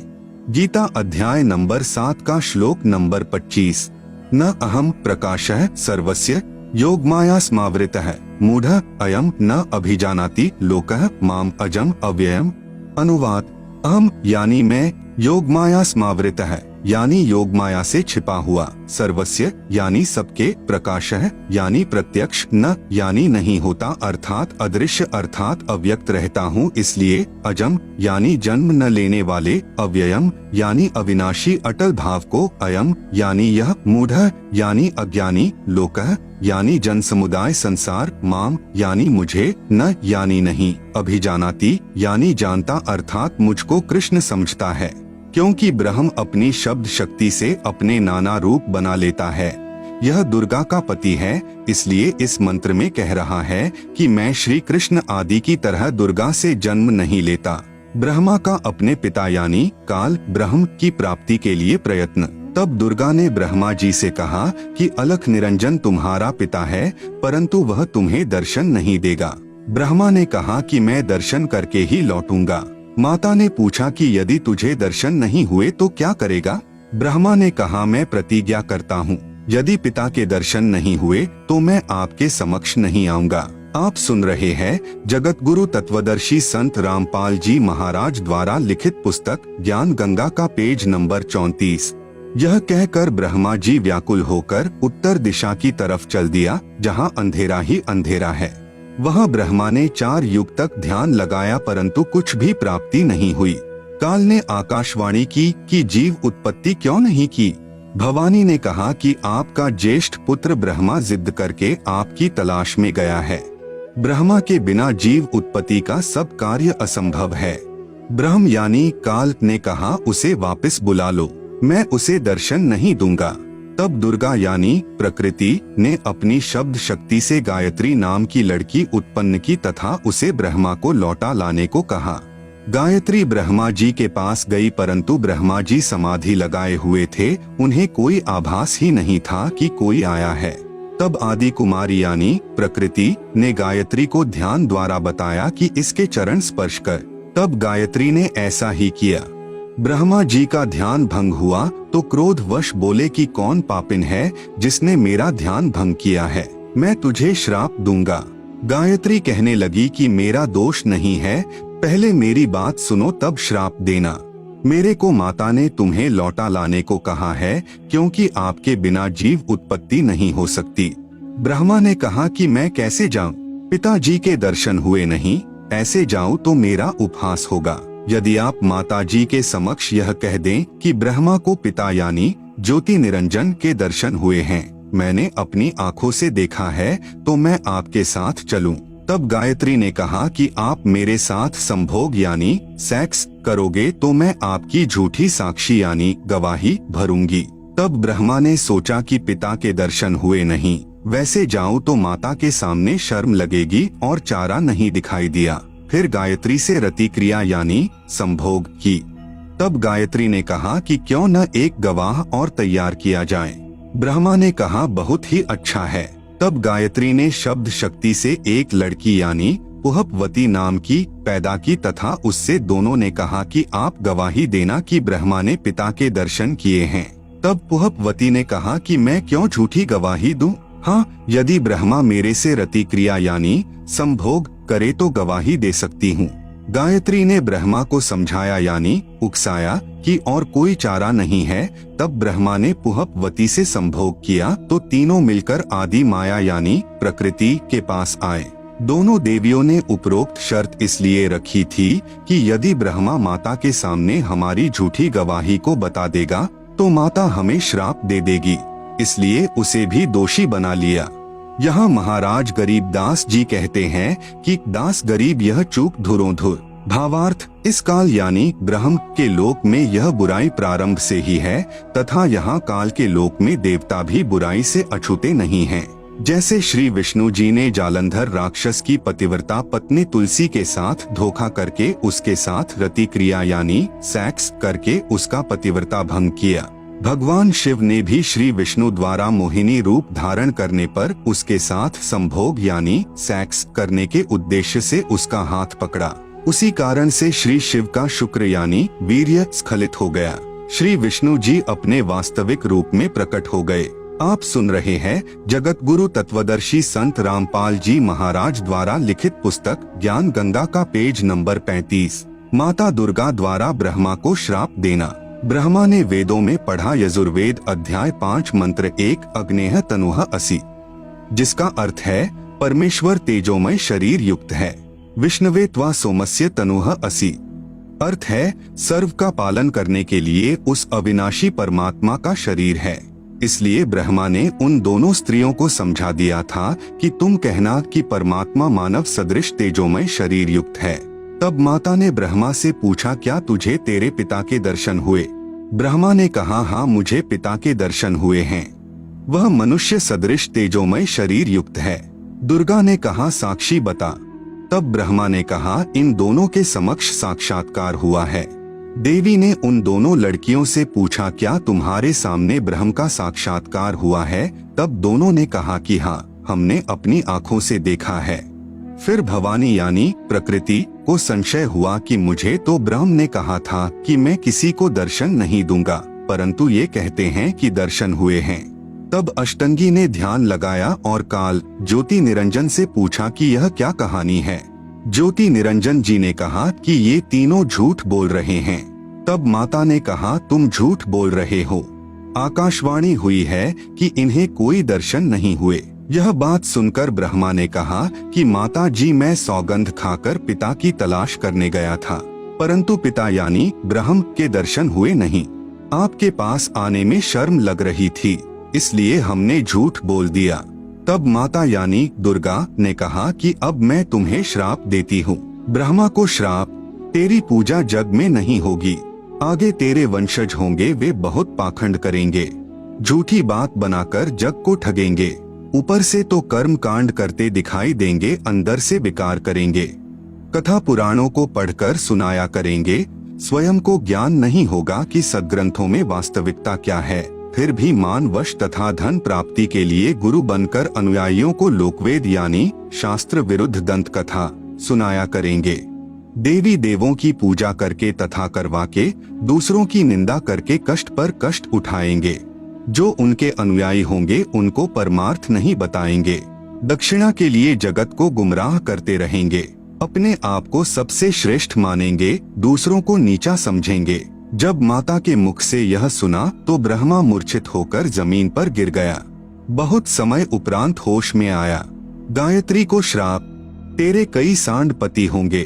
गीता अध्याय नंबर 7 का श्लोक नंबर 25। न अहम प्रकाशः सर्वस्य योगमाया स्मावृतः मूढ़ः अयम न अभिजानाति लोकः माम अजम अव्ययम। अनुवाद: अहम यानी मैं, योगमाया स्मावृतः यानी योगमाया से छिपा हुआ, सर्वस्य यानी सबके, प्रकाशः यानी प्रत्यक्ष, न यानी नहीं होता अर्थात अदृश्य अर्थात अव्यक्त रहता हूँ इसलिए, अजम यानी जन्म न लेने वाले, अव्ययम यानी अविनाशी अटल भाव को, अयम यानी यह, मूढ़ः यानी अज्ञानी, लोकः यानी जन समुदाय संसार, माम यानी मुझे, न यानी नहीं, अभिजानाति यानी जानता अर्थात मुझको कृष्ण समझता है, क्योंकि ब्रह्म अपनी शब्द शक्ति से अपने नाना रूप बना लेता है। यह दुर्गा का पति है, इसलिए इस मंत्र में कह रहा है कि मैं श्री कृष्ण आदि की तरह दुर्गा से जन्म नहीं लेता। ब्रह्मा का अपने पिता यानी काल ब्रह्म की प्राप्ति के लिए प्रयत्न। तब दुर्गा ने ब्रह्मा जी से कहा कि अलख निरंजन तुम्हारा पिता है, परंतु वह तुम्हें दर्शन नहीं देगा। ब्रह्मा ने कहा कि मैं दर्शन करके ही लौटूंगा। माता ने पूछा कि यदि तुझे दर्शन नहीं हुए तो क्या करेगा? ब्रह्मा ने कहा मैं प्रतिज्ञा करता हूँ, यदि पिता के दर्शन नहीं हुए तो मैं आपके समक्ष नहीं आऊंगा। आप सुन रहे हैं जगत गुरु तत्वदर्शी संत रामपाल जी महाराज द्वारा लिखित पुस्तक ज्ञान गंगा का पेज नंबर 34। यह कहकर ब्रह्मा जी व्याकुल होकर उत्तर दिशा की तरफ चल दिया, जहाँ अंधेरा ही अंधेरा है। वह ब्रह्मा ने 4 युग तक ध्यान लगाया परंतु कुछ भी प्राप्ति नहीं हुई। काल ने आकाशवाणी की कि जीव उत्पत्ति क्यों नहीं की। भवानी ने कहा कि आपका ज्येष्ठ पुत्र ब्रह्मा जिद करके आपकी तलाश में गया है। ब्रह्मा के बिना जीव उत्पत्ति का सब कार्य असंभव है। ब्रह्म यानी काल ने कहा उसे वापस बुला लो, मैं उसे दर्शन नहीं दूंगा। तब दुर्गा यानी प्रकृति ने अपनी शब्द शक्ति से गायत्री नाम की लड़की उत्पन्न की तथा उसे ब्रह्मा को लौटा लाने को कहा। गायत्री ब्रह्मा जी के पास गई परंतु ब्रह्मा जी समाधि लगाए हुए थे, उन्हें कोई आभास ही नहीं था कि कोई आया है। तब आदि कुमारी यानी प्रकृति ने गायत्री को ध्यान द्वारा बताया कि इसके चरण स्पर्श कर। तब गायत्री ने ऐसा ही किया। ब्रह्मा जी का ध्यान भंग हुआ तो क्रोधवश बोले कि कौन पापिन है जिसने मेरा ध्यान भंग किया है, मैं तुझे श्राप दूंगा। गायत्री कहने लगी कि मेरा दोष नहीं है, पहले मेरी बात सुनो तब श्राप देना। मेरे को माता ने तुम्हें लौटा लाने को कहा है, क्योंकि आपके बिना जीव उत्पत्ति नहीं हो सकती। ब्रह्मा ने कहा कि मैं कैसे जाऊं, पिताजी के दर्शन हुए नहीं, ऐसे जाऊं तो मेरा उपहास होगा। यदि आप माता जी के समक्ष यह कह दें कि ब्रह्मा को पिता यानी ज्योति निरंजन के दर्शन हुए हैं, मैंने अपनी आंखों से देखा है, तो मैं आपके साथ चलूं। तब गायत्री ने कहा कि आप मेरे साथ संभोग यानी सेक्स करोगे तो मैं आपकी झूठी साक्षी यानी गवाही भरूंगी। तब ब्रह्मा ने सोचा कि पिता के दर्शन हुए नहीं, वैसे जाऊं तो माता के सामने शर्म लगेगी और चारा नहीं दिखाई दिया। फिर गायत्री से रति क्रिया यानी संभोग की। तब गायत्री ने कहा कि क्यों न एक गवाह और तैयार किया जाए। ब्रह्मा ने कहा बहुत ही अच्छा है। तब गायत्री ने शब्द शक्ति से एक लड़की यानी पुहपवती नाम की पैदा की तथा उससे दोनों ने कहा कि आप गवाही देना कि ब्रह्मा ने पिता के दर्शन किए हैं। तब पुहपवती ने कहा कि मैं क्यों झूठी गवाही दूं? हाँ, यदि ब्रह्मा मेरे से रति क्रिया यानी संभोग करे तो गवाही दे सकती हूँ। गायत्री ने ब्रह्मा को समझाया यानी उकसाया कि और कोई चारा नहीं है। तब ब्रह्मा ने पुहपवती से संभोग किया तो तीनों मिलकर आदि माया यानी प्रकृति के पास आए। दोनों देवियों ने उपरोक्त शर्त इसलिए रखी थी कि यदि ब्रह्मा माता के सामने हमारी झूठी गवाही को बता देगा तो माता हमें श्राप दे देगी, इसलिए उसे भी दोषी बना लिया। यहाँ महाराज गरीब दास जी कहते हैं कि दास गरीब यह चूक धुरोधुर। भावार्थ, इस काल यानी ब्रह्म के लोक में यह बुराई प्रारंभ से ही है तथा यहाँ काल के लोक में देवता भी बुराई से अछूते नहीं हैं। जैसे श्री विष्णु जी ने जालंधर राक्षस की पतिव्रता पत्नी तुलसी के साथ धोखा करके उसके साथ रति क्रिया यानी सेक्स करके उसका पतिव्रता भंग किया, भगवान शिव ने भी श्री विष्णु द्वारा मोहिनी रूप धारण करने पर उसके साथ संभोग यानी सेक्स करने के उद्देश्य से उसका हाथ पकड़ा। उसी कारण से श्री शिव का शुक्र यानी वीर्य स्खलित हो गया। श्री विष्णु जी अपने वास्तविक रूप में प्रकट हो गए। आप सुन रहे हैं जगत गुरु तत्वदर्शी संत रामपाल जी महाराज द्वारा लिखित पुस्तक ज्ञान गंगा का पेज नंबर 35। माता दुर्गा द्वारा ब्रह्मा को श्राप देना। ब्रह्मा ने वेदों में पढ़ा यजुर्वेद अध्याय 5 मंत्र 1 अग्नेह तनुह असि, जिसका अर्थ है परमेश्वर तेजोमय शरीर युक्त है। विष्णवे त्वा सोमस्य तनुह असि, अर्थ है सर्व का पालन करने के लिए उस अविनाशी परमात्मा का शरीर है। इसलिए ब्रह्मा ने उन दोनों स्त्रियों को समझा दिया था कि तुम कहना कि परमात्मा मानव सदृश तेजोमय शरीर युक्त है। तब माता ने ब्रह्मा से पूछा, क्या तुझे तेरे पिता के दर्शन हुए? ब्रह्मा ने कहा, हाँ मुझे पिता के दर्शन हुए हैं, वह मनुष्य सदृश तेजोमय शरीर युक्त है। दुर्गा ने कहा, साक्षी बता। तब ब्रह्मा ने कहा, इन दोनों के समक्ष साक्षात्कार हुआ है। देवी ने उन दोनों लड़कियों से पूछा, क्या तुम्हारे सामने ब्रह्म का साक्षात्कार हुआ है? तब दोनों ने कहा कि हाँ, हमने अपनी आंखों से देखा है। फिर भवानी यानी प्रकृति को संशय हुआ कि मुझे तो ब्रह्म ने कहा था कि मैं किसी को दर्शन नहीं दूंगा, परंतु ये कहते हैं कि दर्शन हुए हैं। तब अष्टंगी ने ध्यान लगाया और काल ज्योति निरंजन से पूछा कि यह क्या कहानी है। ज्योति निरंजन जी ने कहा कि ये तीनों झूठ बोल रहे हैं। तब माता ने कहा, तुम झूठ बोल रहे हो। आकाशवाणी हुई है कि इन्हें कोई दर्शन नहीं हुए। यह बात सुनकर ब्रह्मा ने कहा कि माता जी, मैं सौगंध खाकर पिता की तलाश करने गया था, परंतु पिता यानी ब्रह्म के दर्शन हुए नहीं। आपके पास आने में शर्म लग रही थी, इसलिए हमने झूठ बोल दिया। तब माता यानी दुर्गा ने कहा कि अब मैं तुम्हें श्राप देती हूँ। ब्रह्मा को श्राप, तेरी पूजा जग में नहीं होगी। आगे तेरे वंशज होंगे, वे बहुत पाखंड करेंगे, झूठी बात बनाकर जग को ठगेंगे। ऊपर से तो कर्म कांड करते दिखाई देंगे, अंदर से विकार करेंगे। कथा पुराणों को पढ़कर सुनाया करेंगे, स्वयं को ज्ञान नहीं होगा कि सद्ग्रंथों में वास्तविकता क्या है। फिर भी मानवश तथा धन प्राप्ति के लिए गुरु बनकर अनुयायियों को लोकवेद यानी शास्त्र विरुद्ध दंत कथा सुनाया करेंगे। देवी देवों की पूजा करके तथा करवा के दूसरों की निंदा करके कष्ट पर कष्ट उठाएंगे। जो उनके अनुयायी होंगे उनको परमार्थ नहीं बताएंगे, दक्षिणा के लिए जगत को गुमराह करते रहेंगे, अपने आप को सबसे श्रेष्ठ मानेंगे, दूसरों को नीचा समझेंगे। जब माता के मुख से यह सुना तो ब्रह्मा मूर्छित होकर जमीन पर गिर गया। बहुत समय उपरांत होश में आया। गायत्री को श्राप, तेरे कई सांड पति होंगे,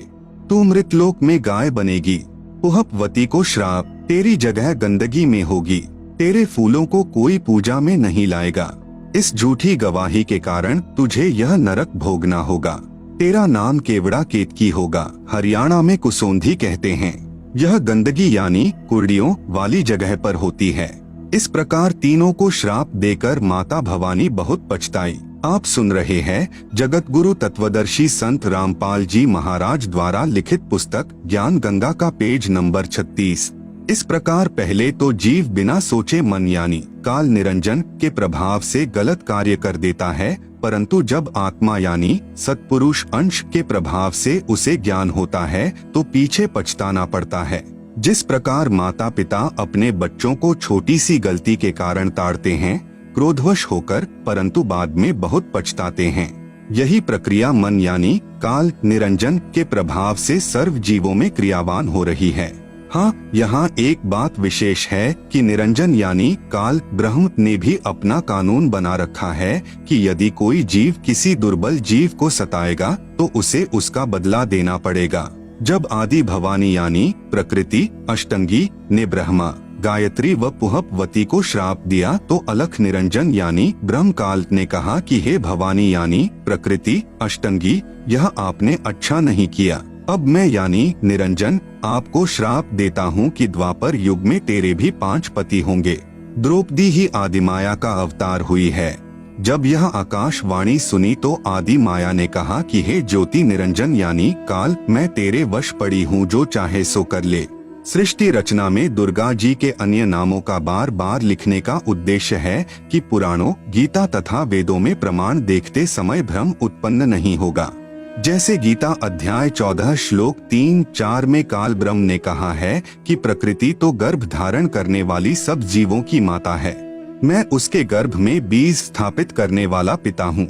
तू मृतलोक में गाय बनेगी। पुहपवती को श्राप, तेरी जगह गंदगी में होगी, तेरे फूलों को कोई पूजा में नहीं लाएगा। इस झूठी गवाही के कारण तुझे यह नरक भोगना होगा। तेरा नाम केवड़ा केतकी होगा, हरियाणा में कुसोंधी कहते हैं। यह गंदगी यानी कुर्डियों वाली जगह पर होती है। इस प्रकार तीनों को श्राप देकर माता भवानी बहुत पछताई। आप सुन रहे हैं जगत गुरु तत्वदर्शी संत रामपाल जी महाराज द्वारा लिखित पुस्तक ज्ञान गंगा का पेज नंबर 36। इस प्रकार पहले तो जीव बिना सोचे मन यानी काल निरंजन के प्रभाव से गलत कार्य कर देता है, परंतु जब आत्मा यानी सत्पुरुष अंश के प्रभाव से उसे ज्ञान होता है तो पीछे पछताना पड़ता है। जिस प्रकार माता पिता अपने बच्चों को छोटी सी गलती के कारण ताड़ते हैं क्रोधवश होकर, परंतु बाद में बहुत पछताते हैं, यही प्रक्रिया मन यानी काल निरंजन के प्रभाव से सर्व जीवों में क्रियावान हो रही है। हाँ, यहाँ एक बात विशेष है कि निरंजन यानी काल ब्रह्म ने भी अपना कानून बना रखा है कि यदि कोई जीव किसी दुर्बल जीव को सताएगा तो उसे उसका बदला देना पड़ेगा। जब आदि भवानी यानी प्रकृति अष्टंगी ने ब्रह्मा गायत्री व पुहपवती को श्राप दिया तो अलख निरंजन यानी ब्रह्म काल ने कहा कि हे भवानी यानी प्रकृति अष्टंगी, यह आपने अच्छा नहीं किया। अब मैं यानी निरंजन आपको श्राप देता हूँ कि द्वापर युग में तेरे भी 5 पति होंगे। द्रौपदी ही आदिमाया का अवतार हुई है। जब यह आकाशवाणी सुनी तो आदि माया ने कहा कि हे ज्योति निरंजन यानी काल, मैं तेरे वश पड़ी हूँ, जो चाहे सो कर ले। सृष्टि रचना में दुर्गा जी के अन्य नामों का बार बार लिखने का उद्देश्य है कि पुराणों, गीता तथा वेदों में प्रमाण देखते समय भ्रम उत्पन्न नहीं होगा। जैसे गीता अध्याय 14 श्लोक 3-4 में काल ब्रह्म ने कहा है कि प्रकृति तो गर्भ धारण करने वाली सब जीवों की माता है, मैं उसके गर्भ में बीज स्थापित करने वाला पिता हूँ।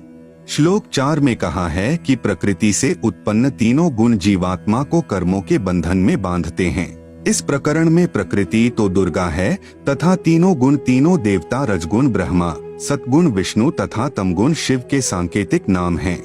श्लोक 4 में कहा है कि प्रकृति से उत्पन्न तीनों गुण जीवात्मा को कर्मों के बंधन में बांधते हैं। इस प्रकरण में प्रकृति तो दुर्गा है तथा तीनों गुण तीनों देवता रजगुण ब्रह्मा, सतगुण विष्णु तथा तमगुण शिव के सांकेतिक नाम हैं।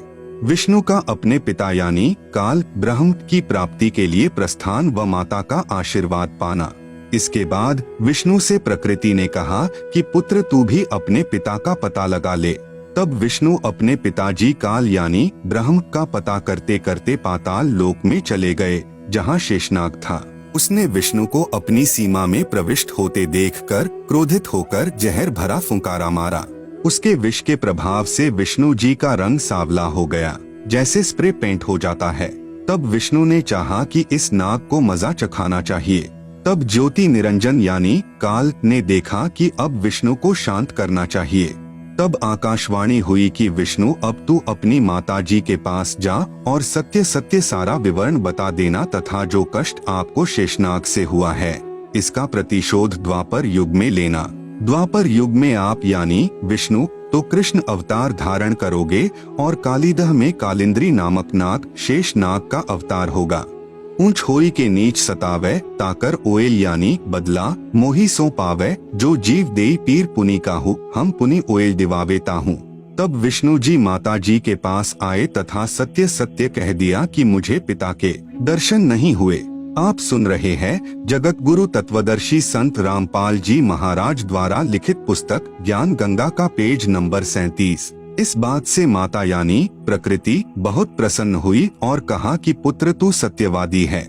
विष्णु का अपने पिता यानी काल ब्रह्म की प्राप्ति के लिए प्रस्थान व माता का आशीर्वाद पाना। इसके बाद विष्णु से प्रकृति ने कहा कि पुत्र तू भी अपने पिता का पता लगा ले। तब विष्णु अपने पिताजी काल यानी ब्रह्म का पता करते करते पाताल लोक में चले गए, जहाँ शेषनाग था। उसने विष्णु को अपनी सीमा में प्रविष्ट होते देखकर क्रोधित होकर जहर भरा फुंकारा मारा। उसके विष के प्रभाव से विष्णु जी का रंग सांवला हो गया, जैसे स्प्रे पेंट हो जाता है। तब विष्णु ने चाहा कि इस नाग को मजा चखाना चाहिए। तब ज्योति निरंजन यानी काल ने देखा कि अब विष्णु को शांत करना चाहिए। तब आकाशवाणी हुई कि विष्णु, अब तू अपनी माता जी के पास जा और सत्य सत्य सारा विवरण बता देना तथा जो कष्ट आपको शेषनाग से हुआ है, इसका प्रतिशोध द्वापर युग में लेना। द्वापर युग में आप यानी विष्णु तो कृष्ण अवतार धारण करोगे और कालीदह में कालिंद्री नामक नाग शेषनाग का अवतार होगा। ऊंच होई के नीच सतावे, ताकर ओएल यानी बदला, मोही सो पावे, जो जीव देई पीर पुनि काहू, हम पुनि ओएल दिवावे ताहू। तब विष्णु जी माता जी के पास आए तथा सत्य सत्य कह दिया कि मुझे पिता के दर्शन नहीं हुए। आप सुन रहे हैं जगत गुरु तत्वदर्शी संत रामपाल जी महाराज द्वारा लिखित पुस्तक ज्ञान गंगा का पेज नंबर 37। इस बात से माता यानी प्रकृति बहुत प्रसन्न हुई और कहा कि पुत्र तू सत्यवादी है।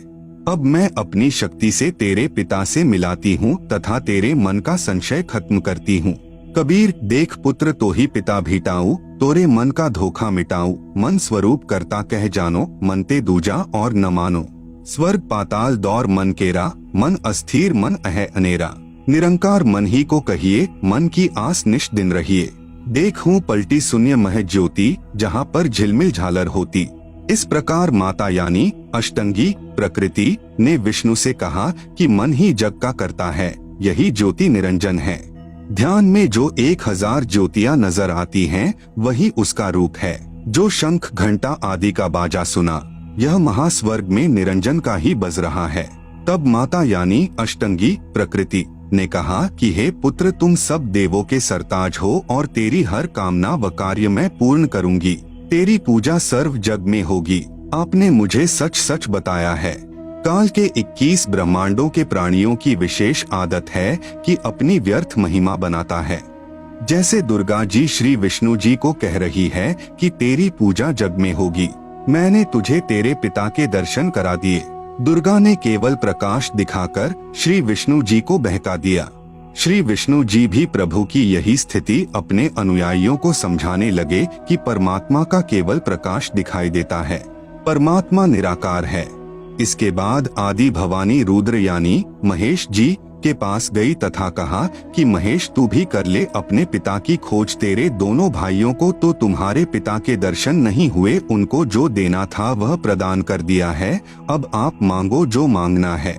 अब मैं अपनी शक्ति से तेरे पिता से मिलाती हूँ तथा तेरे मन का संशय खत्म करती हूँ। कबीर देख पुत्र तो ही पिता भीटाऊ, तोरे मन का धोखा मिटाऊ, मन स्वरूप करता कह जानो, मनते दूजा और न मानो। स्वर्ग पाताल दौर मन केरा, मन अस्थिर मन अह अनेरा, निरंकार मन ही को कहिए, मन की आस निश दिन रहिए। देखूं पलटी शून्य मह ज्योति, जहाँ पर झिलमिल झालर होती। इस प्रकार माता यानी अष्टंगी प्रकृति ने विष्णु से कहा कि मन ही जग का करता है, यही ज्योति निरंजन है। ध्यान में जो 1000 ज्योतियां नजर आती हैं, वही उसका रूप है। जो शंख घंटा आदि का बाजा सुना, यह महास्वर्ग में निरंजन का ही बज रहा है। तब माता यानी अष्टंगी प्रकृति ने कहा कि हे पुत्र, तुम सब देवों के सरताज हो और तेरी हर कामना व कार्य मैं पूर्ण करूंगी। तेरी पूजा सर्व जग में होगी। आपने मुझे सच सच बताया है। काल के 21 ब्रह्मांडों के प्राणियों की विशेष आदत है कि अपनी व्यर्थ महिमा बनाता है। जैसे दुर्गा जी श्री विष्णु जी को कह रही है कि तेरी पूजा जग में होगी, मैंने तुझे तेरे पिता के दर्शन करा दिए। दुर्गा ने केवल प्रकाश दिखाकर श्री विष्णु जी को बहका दिया। श्री विष्णु जी भी प्रभु की यही स्थिति अपने अनुयायियों को समझाने लगे कि परमात्मा का केवल प्रकाश दिखाई देता है, परमात्मा निराकार है। इसके बाद आदि भवानी रुद्र यानी महेश जी के पास गई तथा कहा कि महेश तू भी कर ले अपने पिता की खोज। तेरे दोनों भाइयों को तो तुम्हारे पिता के दर्शन नहीं हुए, उनको जो देना था वह प्रदान कर दिया है, अब आप मांगो जो मांगना है।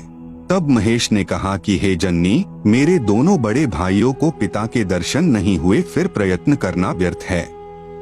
तब महेश ने कहा कि हे जननी, मेरे दोनों बड़े भाइयों को पिता के दर्शन नहीं हुए, फिर प्रयत्न करना व्यर्थ है।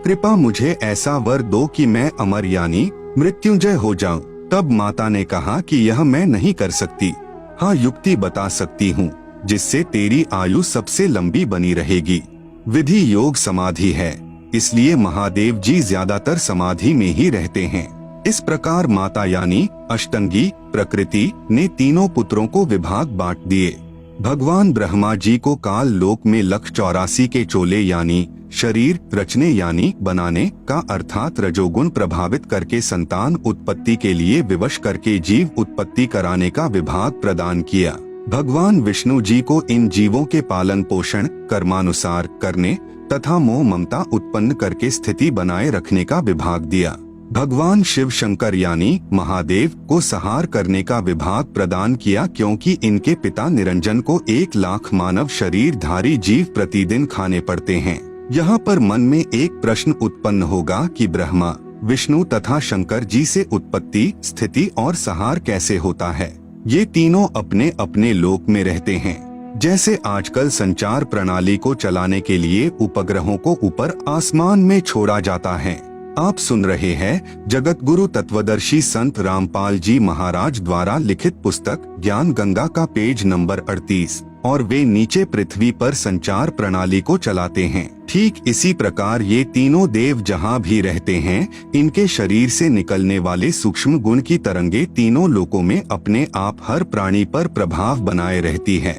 कृपा मुझे ऐसा वर दो कि मैं अमर यानी मृत्युंजय हो जाऊं। तब माता ने कहा कि यह मैं नहीं कर सकती, हाँ युक्ति बता सकती हूँ जिससे तेरी आयु सबसे लंबी बनी रहेगी। विधि योग समाधि है, इसलिए महादेव जी ज्यादातर समाधि में ही रहते हैं। इस प्रकार माता यानी अष्टंगी प्रकृति ने तीनों पुत्रों को विभाग बांट दिए। भगवान ब्रह्मा जी को काल लोक में 184 के चोले यानी शरीर रचने यानी बनाने का अर्थात रजोगुण प्रभावित करके संतान उत्पत्ति के लिए विवश करके जीव उत्पत्ति कराने का विभाग प्रदान किया। भगवान विष्णु जी को इन जीवों के पालन पोषण कर्मानुसार करने तथा मोह ममता उत्पन्न करके स्थिति बनाए रखने का विभाग दिया। भगवान शिव शंकर यानी महादेव को संहार करने का विभाग प्रदान किया, क्योंकि इनके पिता निरंजन को 1 लाख मानव शरीरधारी जीव प्रतिदिन खाने पड़ते हैं। यहाँ पर मन में एक प्रश्न उत्पन्न होगा कि ब्रह्मा, विष्णु तथा शंकर जी से उत्पत्ति, स्थिति और संहार कैसे होता है। ये तीनों अपने अपने लोक में रहते हैं। जैसे आजकल संचार प्रणाली को चलाने के लिए उपग्रहों को ऊपर आसमान में छोड़ा जाता है। आप सुन रहे हैं जगत गुरु तत्वदर्शी संत रामपाल जी महाराज द्वारा लिखित पुस्तक ज्ञान गंगा का पेज नंबर 38, और वे नीचे पृथ्वी पर संचार प्रणाली को चलाते हैं। ठीक इसी प्रकार ये तीनों देव जहाँ भी रहते हैं, इनके शरीर से निकलने वाले सूक्ष्म गुण की तरंगे तीनों लोकों में अपने आप हर प्राणी पर प्रभाव बनाए रहती है।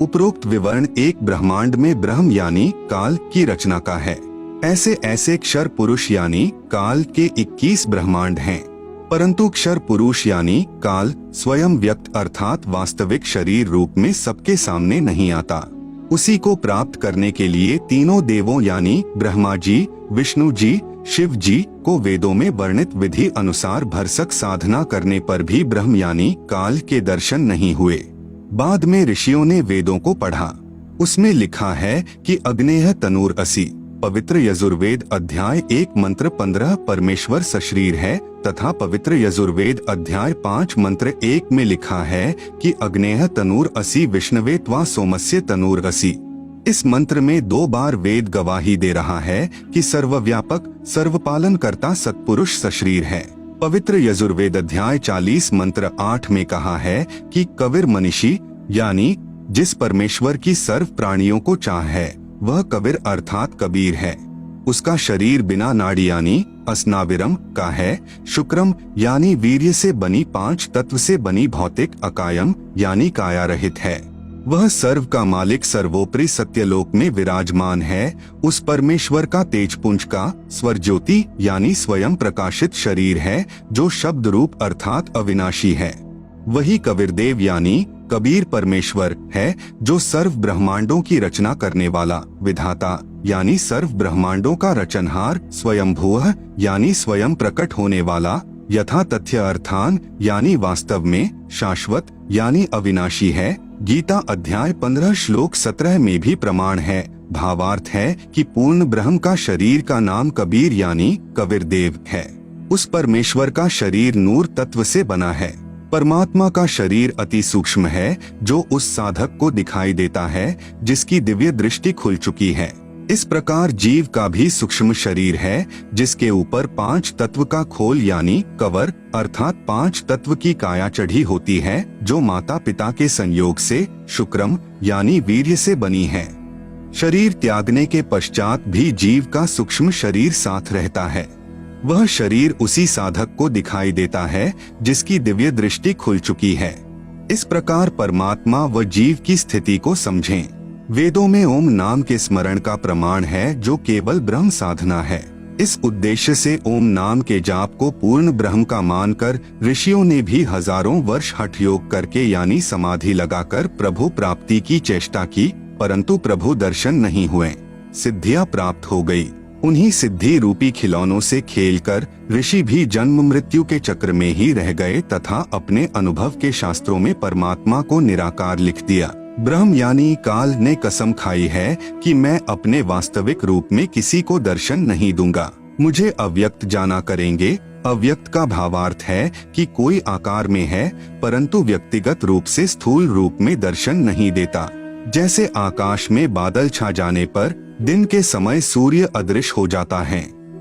उपरोक्त विवरण एक ब्रह्मांड में ब्रह्म यानी काल की रचना का है। ऐसे ऐसे क्षर पुरुष यानी काल के 21 ब्रह्मांड हैं, परंतु क्षर पुरुष यानी काल स्वयं व्यक्त अर्थात वास्तविक शरीर रूप में सबके सामने नहीं आता। उसी को प्राप्त करने के लिए तीनों देवों यानी ब्रह्मा जी, विष्णु जी, शिव जी को वेदों में वर्णित विधि अनुसार भरसक साधना करने पर भी ब्रह्म यानी काल के दर्शन नहीं हुए। बाद में ऋषियों ने वेदों को पढ़ा। उसमें लिखा है कि अग्नेय तनूर असि, पवित्र यजुर्वेद अध्याय 1 मंत्र 15 परमेश्वर सशरीर है, तथा पवित्र यजुर्वेद अध्याय 5 मंत्र 1 में लिखा है कि अग्नेय तनूर असि विष्णवे त्वा सोमस्य तनूर असि। इस मंत्र में 2 बार वेद गवाही दे रहा है कि सर्वव्यापक सर्वपालन करता सत्पुरुष सशरीर है। पवित्र यजुर्वेद अध्याय 40 मंत्र 8 में कहा है कि कविर मनीषी यानी जिस परमेश्वर की सर्व प्राणियों को चाह है वह कबीर अर्थात कबीर है। उसका शरीर बिना नाड़ी यानी अस्नाविरम का है। शुक्रम यानी वीर्य से बनी 5 तत्व से बनी भौतिक अकायम यानी काया रहित है। वह सर्व का मालिक सर्वोपरि सत्यलोक में विराजमान है। उस परमेश्वर का तेजपुंज का स्वर ज्योति यानी स्वयं प्रकाशित शरीर है, जो शब्द रूप अर्थात अविनाशी है। वही कबीरदेव यानी कबीर परमेश्वर है, जो सर्व ब्रह्मांडों की रचना करने वाला विधाता यानी सर्व ब्रह्मांडों का रचनहार, स्वयंभूः यानी स्वयं प्रकट होने वाला, यथा तथ्य अर्थान यानी वास्तव में, शाश्वत यानी अविनाशी है। गीता अध्याय 15 श्लोक 17 में भी प्रमाण है। भावार्थ है कि पूर्ण ब्रह्म का शरीर का नाम कबीर यानी कबीरदेव है। उस परमेश्वर का शरीर नूर तत्व से बना है। परमात्मा का शरीर अति सूक्ष्म है, जो उस साधक को दिखाई देता है जिसकी दिव्य दृष्टि खुल चुकी है। इस प्रकार जीव का भी सूक्ष्म शरीर है, जिसके ऊपर 5 तत्व का खोल यानी कवर अर्थात 5 तत्व की काया चढ़ी होती है, जो माता पिता के संयोग से शुक्रम यानी वीर्य से बनी है। शरीर त्यागने के पश्चात भी जीव का सूक्ष्म शरीर साथ रहता है। वह शरीर उसी साधक को दिखाई देता है जिसकी दिव्य दृष्टि खुल चुकी है। इस प्रकार परमात्मा व जीव की स्थिति को समझें। वेदों में ओम नाम के स्मरण का प्रमाण है, जो केवल ब्रह्म साधना है। इस उद्देश्य से ओम नाम के जाप को पूर्ण ब्रह्म का मानकर ऋषियों ने भी हजारों वर्ष हठ योग करके यानी समाधि लगाकर प्रभु प्राप्ति की चेष्टा की, परंतु प्रभु दर्शन नहीं हुए। सिद्धियां प्राप्त हो गई। उन्हीं सिद्धि रूपी खिलौनों से खेलकर ऋषि भी जन्म मृत्यु के चक्र में ही रह गए तथा अपने अनुभव के शास्त्रों में परमात्मा को निराकार लिख दिया। ब्रह्म यानी काल ने कसम खाई है कि मैं अपने वास्तविक रूप में किसी को दर्शन नहीं दूंगा, मुझे अव्यक्त जाना करेंगे। अव्यक्त का भावार्थ है कि कोई आकार में है परंतु व्यक्तिगत रूप से स्थूल रूप में दर्शन नहीं देता। जैसे आकाश में बादल छा जाने पर दिन के समय सूर्य अदृश्य हो जाता है,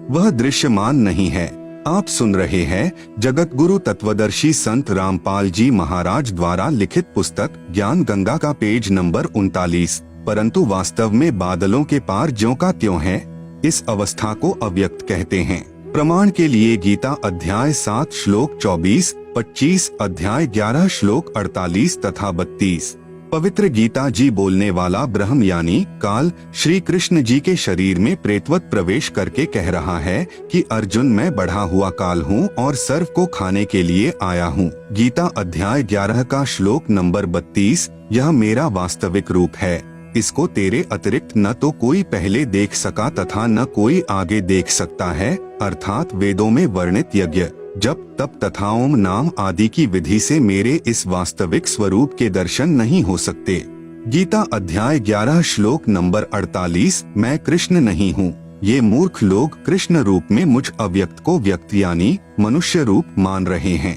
वह दृश्यमान नहीं है। आप सुन रहे हैं जगत गुरु तत्वदर्शी संत रामपाल जी महाराज द्वारा लिखित पुस्तक ज्ञान गंगा का पेज नंबर 39। परंतु वास्तव में बादलों के पार ज्यों का त्यों है। इस अवस्था को अव्यक्त कहते हैं। प्रमाण के लिए गीता अध्याय 7 श्लोक 24, 25 अध्याय 11 श्लोक 48 तथा 32। पवित्र गीता जी बोलने वाला ब्रह्म यानी काल श्री कृष्ण जी के शरीर में प्रेतवत प्रवेश करके कह रहा है कि अर्जुन मैं बढ़ा हुआ काल हूँ और सर्व को खाने के लिए आया हूँ। गीता अध्याय 11 का श्लोक नंबर 32, यह मेरा वास्तविक रूप है। इसको तेरे अतिरिक्त न तो कोई पहले देख सका तथा न कोई आगे देख सकता है, अर्थात वेदों में वर्णित यज्ञ, जप, तप तथा ओम नाम आदि की विधि से मेरे इस वास्तविक स्वरूप के दर्शन नहीं हो सकते। गीता अध्याय 11 श्लोक नंबर 48। मैं कृष्ण नहीं हूँ। ये मूर्ख लोग कृष्ण रूप में मुझ अव्यक्त को व्यक्त यानी मनुष्य रूप मान रहे हैं,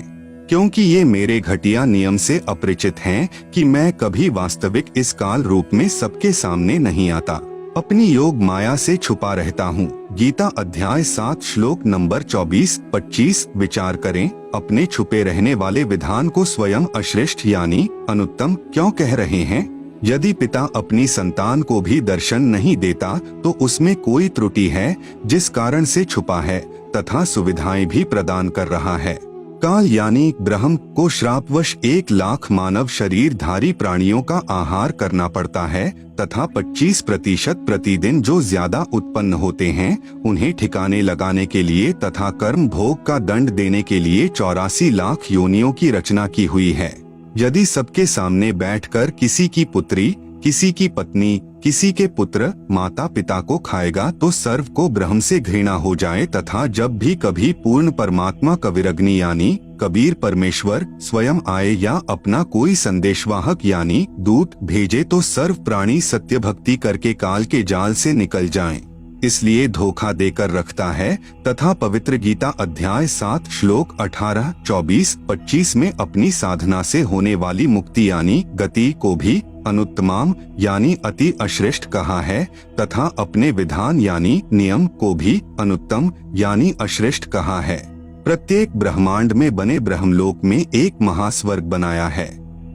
क्योंकि ये मेरे घटिया नियम से अपरिचित हैं कि मैं कभी वास्तविक इस काल रूप में सबके सामने नहीं आता, अपनी योग माया से छुपा रहता हूँ। गीता अध्याय 7 श्लोक नंबर 24-25। विचार करें, अपने छुपे रहने वाले विधान को स्वयं अश्रेष्ठ यानी अनुत्तम क्यों कह रहे हैं? यदि पिता अपनी संतान को भी दर्शन नहीं देता तो उसमें कोई त्रुटि है जिस कारण से छुपा है तथा सुविधाएं भी प्रदान कर रहा है। काल यानी ब्रह्म को श्रापवश 1,00,000 मानव शरीरधारी प्राणियों का आहार करना पड़ता है तथा 25% प्रतिदिन जो ज्यादा उत्पन्न होते हैं उन्हें ठिकाने लगाने के लिए तथा कर्म भोग का दंड देने के लिए 84 लाख योनियों की रचना की हुई है। यदि सबके सामने बैठकर किसी की पुत्री, किसी की पत्नी, किसी के पुत्र माता पिता को खाएगा तो सर्व को ब्रह्म से घृणा हो जाए तथा जब भी कभी पूर्ण परमात्मा कविरग्नि यानी कबीर परमेश्वर स्वयं आए या अपना कोई संदेशवाहक यानी दूत भेजे तो सर्व प्राणी सत्य भक्ति करके काल के जाल से निकल जाएं। इसलिए धोखा देकर रखता है तथा पवित्र गीता अध्याय 7 श्लोक 18, 24, 25 में अपनी साधना से होने वाली मुक्ति यानी गति को भी अनुत्तमाम यानी अति अश्रेष्ठ कहा है तथा अपने विधान यानी नियम को भी अनुत्तम यानी अश्रेष्ठ कहा है। प्रत्येक ब्रह्मांड में बने ब्रह्मलोक में एक महास्वर्ग बनाया है।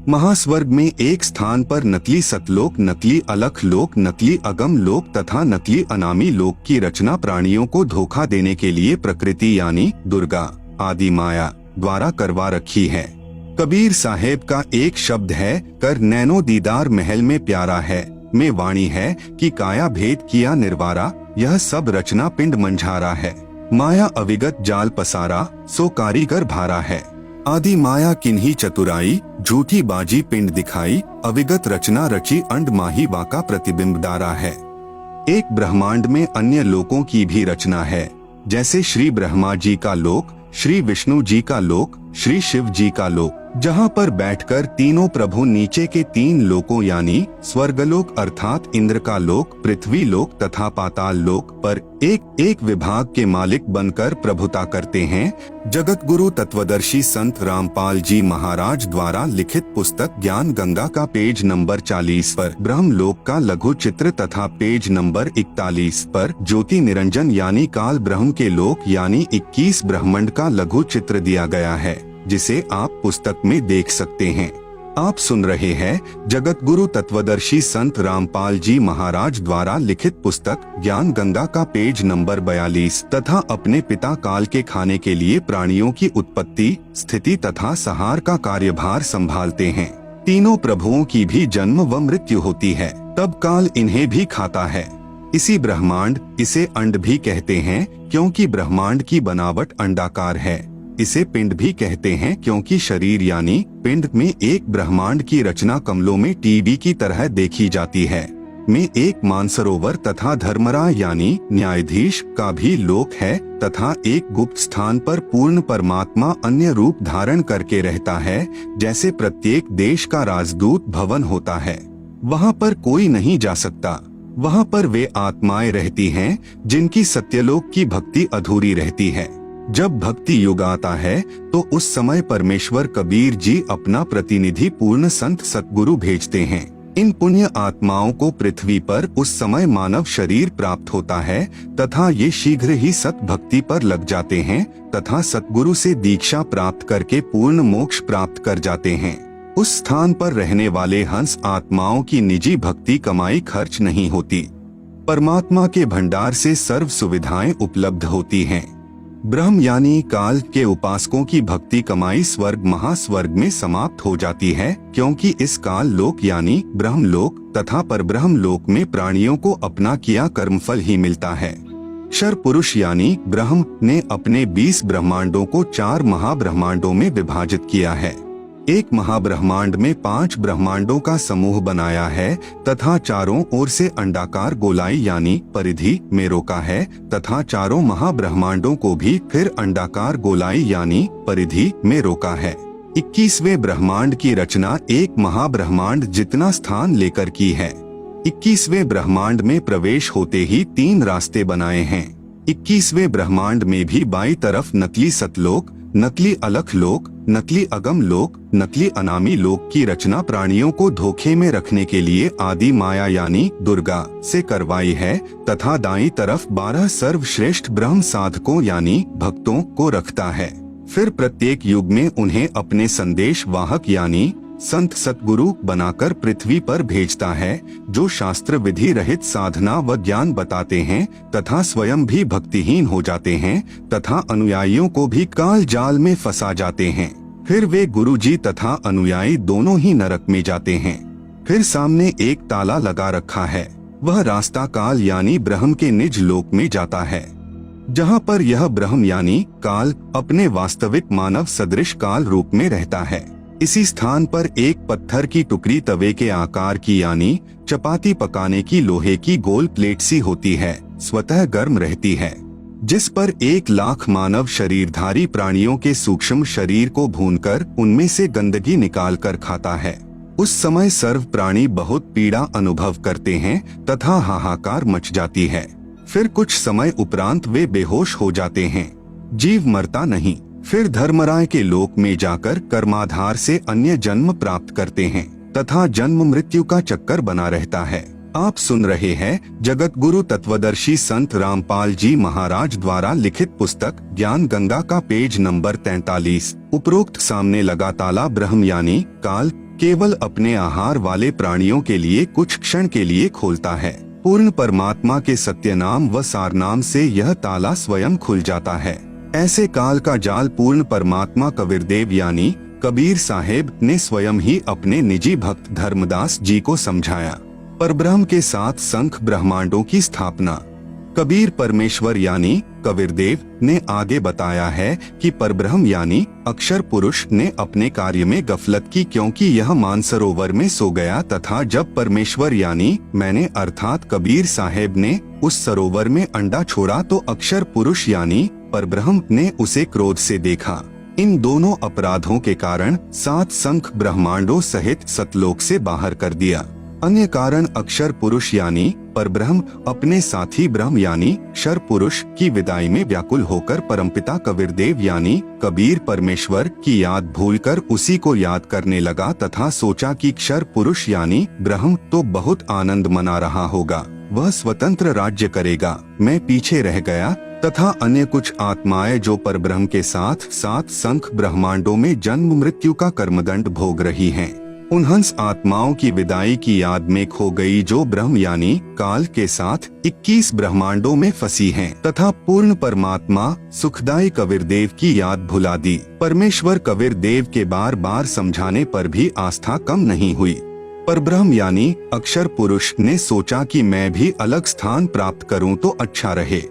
महास्वर्ग में एक स्थान पर नकली सतलोक, नकली अलख लोक, नकली अगम लोक तथा नकली अनामी लोक की रचना प्राणियों को धोखा देने के लिए प्रकृति यानी दुर्गा आदि माया द्वारा करवा रखी है। कबीर साहेब का एक शब्द है, कर नैनो दीदार महल में प्यारा है, में वाणी है कि काया भेद किया निर्वारा, यह सब रचना पिंड मंझारा है। माया अविगत जाल पसारा, सो कारीगर भारा है। आदि माया किन्ही चतुराई, झूठी बाजी पिंड दिखाई, अविगत रचना रची अंड माही वाका प्रतिबिंब दारा है। एक ब्रह्मांड में अन्य लोकों की भी रचना है, जैसे श्री ब्रह्मा जी का लोक, श्री विष्णु जी का लोक, श्री शिव जी का लोक, जहाँ पर बैठकर तीनों प्रभु नीचे के 3 लोकों यानी स्वर्गलोक अर्थात इंद्र का लोक, पृथ्वी लोक तथा पाताल लोक पर एक एक विभाग के मालिक बनकर प्रभुता करते हैं। जगत गुरु तत्वदर्शी संत रामपाल जी महाराज द्वारा लिखित पुस्तक ज्ञान गंगा का पेज नंबर 40 पर ब्रह्म लोक का लघु चित्र तथा पेज नंबर 41 पर ज्योति निरंजन यानी काल ब्रह्म के लोक यानी 21 ब्रह्मांड का लघु चित्र दिया गया है, जिसे आप पुस्तक में देख सकते हैं। आप सुन रहे हैं जगत गुरु तत्वदर्शी संत रामपाल जी महाराज द्वारा लिखित पुस्तक ज्ञान गंगा का पेज नंबर 42 तथा अपने पिता काल के खाने के लिए प्राणियों की उत्पत्ति, स्थिति तथा संहार का कार्यभार संभालते हैं। तीनों प्रभुओं की भी जन्म व मृत्यु होती है, तब काल इन्हें भी खाता है। इसी ब्रह्मांड, इसे अंड भी कहते हैं क्योंकि ब्रह्मांड की बनावट अंडाकार है। इसे पिंड भी कहते हैं क्योंकि शरीर यानी पिंड में एक ब्रह्मांड की रचना कमलों में टीवी की तरह देखी जाती है। में एक मानसरोवर तथा धर्मराय यानी न्यायाधीश का भी लोक है तथा एक गुप्त स्थान पर पूर्ण परमात्मा अन्य रूप धारण करके रहता है, जैसे प्रत्येक देश का राजदूत भवन होता है। वहाँ पर कोई नहीं जा सकता। वहाँ पर वे आत्माएं रहती हैं जिनकी सत्यलोक की भक्ति अधूरी रहती है। जब भक्ति युग आता है तो उस समय परमेश्वर कबीर जी अपना प्रतिनिधि पूर्ण संत सतगुरु भेजते हैं। इन पुण्य आत्माओं को पृथ्वी पर उस समय मानव शरीर प्राप्त होता है तथा ये शीघ्र ही सत भक्ति पर लग जाते हैं तथा सतगुरु से दीक्षा प्राप्त करके पूर्ण मोक्ष प्राप्त कर जाते हैं। उस स्थान पर रहने वाले हंस आत्माओं की निजी भक्ति कमाई खर्च नहीं होती। परमात्मा के भंडार से सर्व सुविधाएं उपलब्ध होती हैं। ब्रह्म यानी काल के उपासकों की भक्ति कमाई स्वर्ग महास्वर्ग में समाप्त हो जाती है, क्योंकि इस काल लोक यानी ब्रह्म लोक तथा परब्रह्म लोक में प्राणियों को अपना किया कर्मफल ही मिलता है। क्षर पुरुष यानी ब्रह्म ने अपने 20 ब्रह्मांडों को 4 महाब्रह्मांडों में विभाजित किया है। एक महाब्रह्मांड में 5 ब्रह्मांडों का समूह बनाया है तथा चारों ओर से अंडाकार गोलाई यानी परिधि में रोका है तथा चारों महाब्रह्मांडों को भी फिर अंडाकार गोलाई यानी परिधि में रोका है। 21वें ब्रह्मांड की रचना एक महाब्रह्मांड जितना स्थान लेकर की है। 21वें ब्रह्मांड में प्रवेश होते ही 3 रास्ते बनाए हैं। 21वें ब्रह्मांड में भी बाईं तरफ नकली सतलोक, नकली अलख लोक, नकली अगम लोक, नकली अनामी लोक की रचना प्राणियों को धोखे में रखने के लिए आदि माया यानी दुर्गा से करवाई है तथा दाईं तरफ 12 सर्वश्रेष्ठ ब्रह्म साधकों यानी भक्तों को रखता है। फिर प्रत्येक युग में उन्हें अपने संदेश वाहक यानी संत सतगुरु बनाकर पृथ्वी पर भेजता है, जो शास्त्र विधि रहित साधना व ज्ञान बताते हैं तथा स्वयं भी भक्तिहीन हो जाते हैं तथा अनुयायियों को भी काल जाल में फंसा जाते हैं। फिर वे गुरुजी तथा अनुयायी दोनों ही नरक में जाते हैं। फिर सामने एक ताला लगा रखा है, वह रास्ता काल यानी ब्रह्म के निज लोक में जाता है, जहाँ पर यह ब्रह्म यानी काल अपने वास्तविक मानव सदृश काल रूप में रहता है। इसी स्थान पर एक पत्थर की टुकड़ी तवे के आकार की यानी चपाती पकाने की लोहे की गोल प्लेट सी होती है, स्वतः गर्म रहती है, जिस पर 1 लाख मानव शरीरधारी प्राणियों के सूक्ष्म शरीर को भूनकर उनमें से गंदगी निकालकर खाता है। उस समय सर्व प्राणी बहुत पीड़ा अनुभव करते हैं तथा हाहाकार मच जाती है। फिर कुछ समय उपरांत वे बेहोश हो जाते हैं। जीव मरता नहीं। फिर धर्मराय के लोक में जाकर कर्माधार से अन्य जन्म प्राप्त करते हैं तथा जन्म मृत्यु का चक्कर बना रहता है। आप सुन रहे हैं जगत गुरु तत्वदर्शी संत रामपाल जी महाराज द्वारा लिखित पुस्तक ज्ञान गंगा का पेज नंबर 43। उपरोक्त सामने लगा ताला ब्रह्म यानी काल केवल अपने आहार वाले प्राणियों के लिए कुछ क्षण के लिए खोलता है। पूर्ण परमात्मा के सत्य नाम व सार नाम से यह ताला स्वयं खुल जाता है। ऐसे काल का जाल पूर्ण परमात्मा कबीरदेव यानी कबीर साहेब ने स्वयं ही अपने निजी भक्त धर्मदास जी को समझाया। परब्रह्म के 7 संख ब्रह्मांडों की स्थापना कबीर परमेश्वर यानी कबीरदेव ने आगे बताया है कि परब्रह्म यानी अक्षर पुरुष ने अपने कार्य में गफलत की, क्योंकि यह मानसरोवर में सो गया तथा जब परमेश्वर यानी मैंने अर्थात कबीर साहेब ने उस सरोवर में अंडा छोड़ा तो अक्षर पुरुष यानी परब्रह्म ने उसे क्रोध से देखा। इन दोनों अपराधों के कारण 7 संख ब्रह्मांडों सहित सतलोक से बाहर कर दिया। अन्य कारण अक्षर पुरुष यानी परब्रह्म अपने साथी ब्रह्म यानी क्षर पुरुष की विदाई में व्याकुल होकर परमपिता कबीरदेव यानी कबीर परमेश्वर की याद भूलकर उसी को याद करने लगा तथा सोचा कि क्षर पुरुष यानी ब्रह्म तो बहुत आनंद मना रहा होगा, वह स्वतंत्र राज्य करेगा, मैं पीछे रह गया। तथा अन्य कुछ आत्माएं जो परब्रह्म के साथ 7 संख ब्रह्मांडों में जन्म मृत्यु का कर्मदंड भोग रही हैं, उन हंस आत्माओं की विदाई की याद में खो गई जो ब्रह्म यानी काल के साथ 21 ब्रह्मांडों में फंसी हैं तथा पूर्ण परमात्मा सुखदायी कबीरदेव की याद भुला दी। परमेश्वर कबीरदेव के बार बार समझाने पर भी आस्था कम नहीं हुई। परब्रह्म यानी अक्षर पुरुष ने सोचा कि मैं भी अलग स्थान प्राप्त करूं तो अच्छा रहे।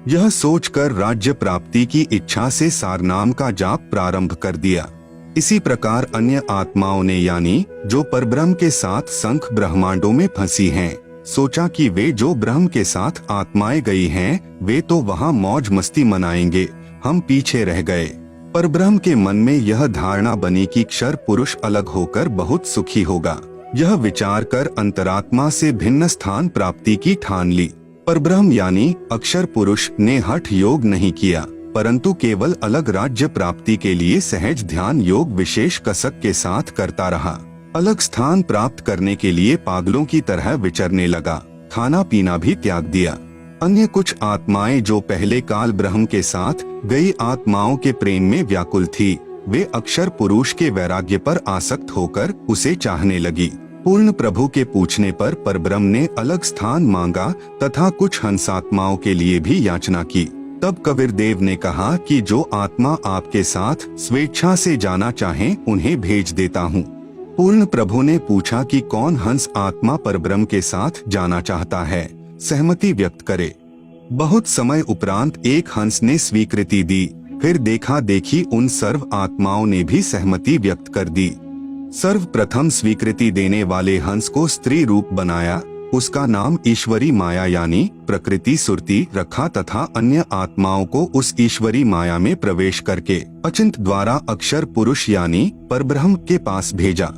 यह सोचकर राज्य प्राप्ति की इच्छा से सारनाम का जाप प्रारंभ कर दिया। इसी प्रकार अन्य आत्माओं ने यानी जो परब्रह्म के साथ संख ब्रह्मांडों में फंसी हैं, सोचा कि वे जो ब्रह्म के साथ आत्माएं गई हैं, वे तो वहां मौज मस्ती मनाएंगे, हम पीछे रह गए। परब्रह्म के मन में यह धारणा बनी कि क्षर पुरुष अलग होकर बहुत सुखी होगा। यह विचार कर अंतरात्मा से भिन्न स्थान प्राप्ति की ठान ली। परब्रह्म यानी अक्षर पुरुष ने हठ योग नहीं किया, परंतु केवल अलग राज्य प्राप्ति के लिए सहज ध्यान योग विशेष कसक के साथ करता रहा। अलग स्थान प्राप्त करने के लिए पागलों की तरह विचरने लगा, खाना पीना भी त्याग दिया। अन्य कुछ आत्माएं जो पहले काल ब्रह्म के साथ गई आत्माओं के प्रेम में व्याकुल थी, वे अक्षर पुरुष के वैराग्य पर आसक्त होकर उसे चाहने लगी। पूर्ण प्रभु के पूछने पर परब्रह्म ने अलग स्थान मांगा तथा कुछ हंसात्माओं के लिए भी याचना की। तब कबीरदेव ने कहा कि जो आत्मा आपके साथ स्वेच्छा से जाना चाहें उन्हें भेज देता हूँ। पूर्ण प्रभु ने पूछा कि कौन हंस आत्मा परब्रह्म के साथ जाना चाहता है, सहमति व्यक्त करे। बहुत समय उपरांत एक हंस ने स्वीकृति दी। फिर देखा देखी उन सर्व आत्माओं ने भी सहमति व्यक्त कर दी। सर्वप्रथम स्वीकृति देने वाले हंस को स्त्री रूप बनाया, उसका नाम ईश्वरी माया यानी प्रकृति सुरती रखा तथा अन्य आत्माओं को उस ईश्वरी माया में प्रवेश करके अचिंत द्वारा अक्षर पुरुष यानी परब्रह्म के पास भेजा।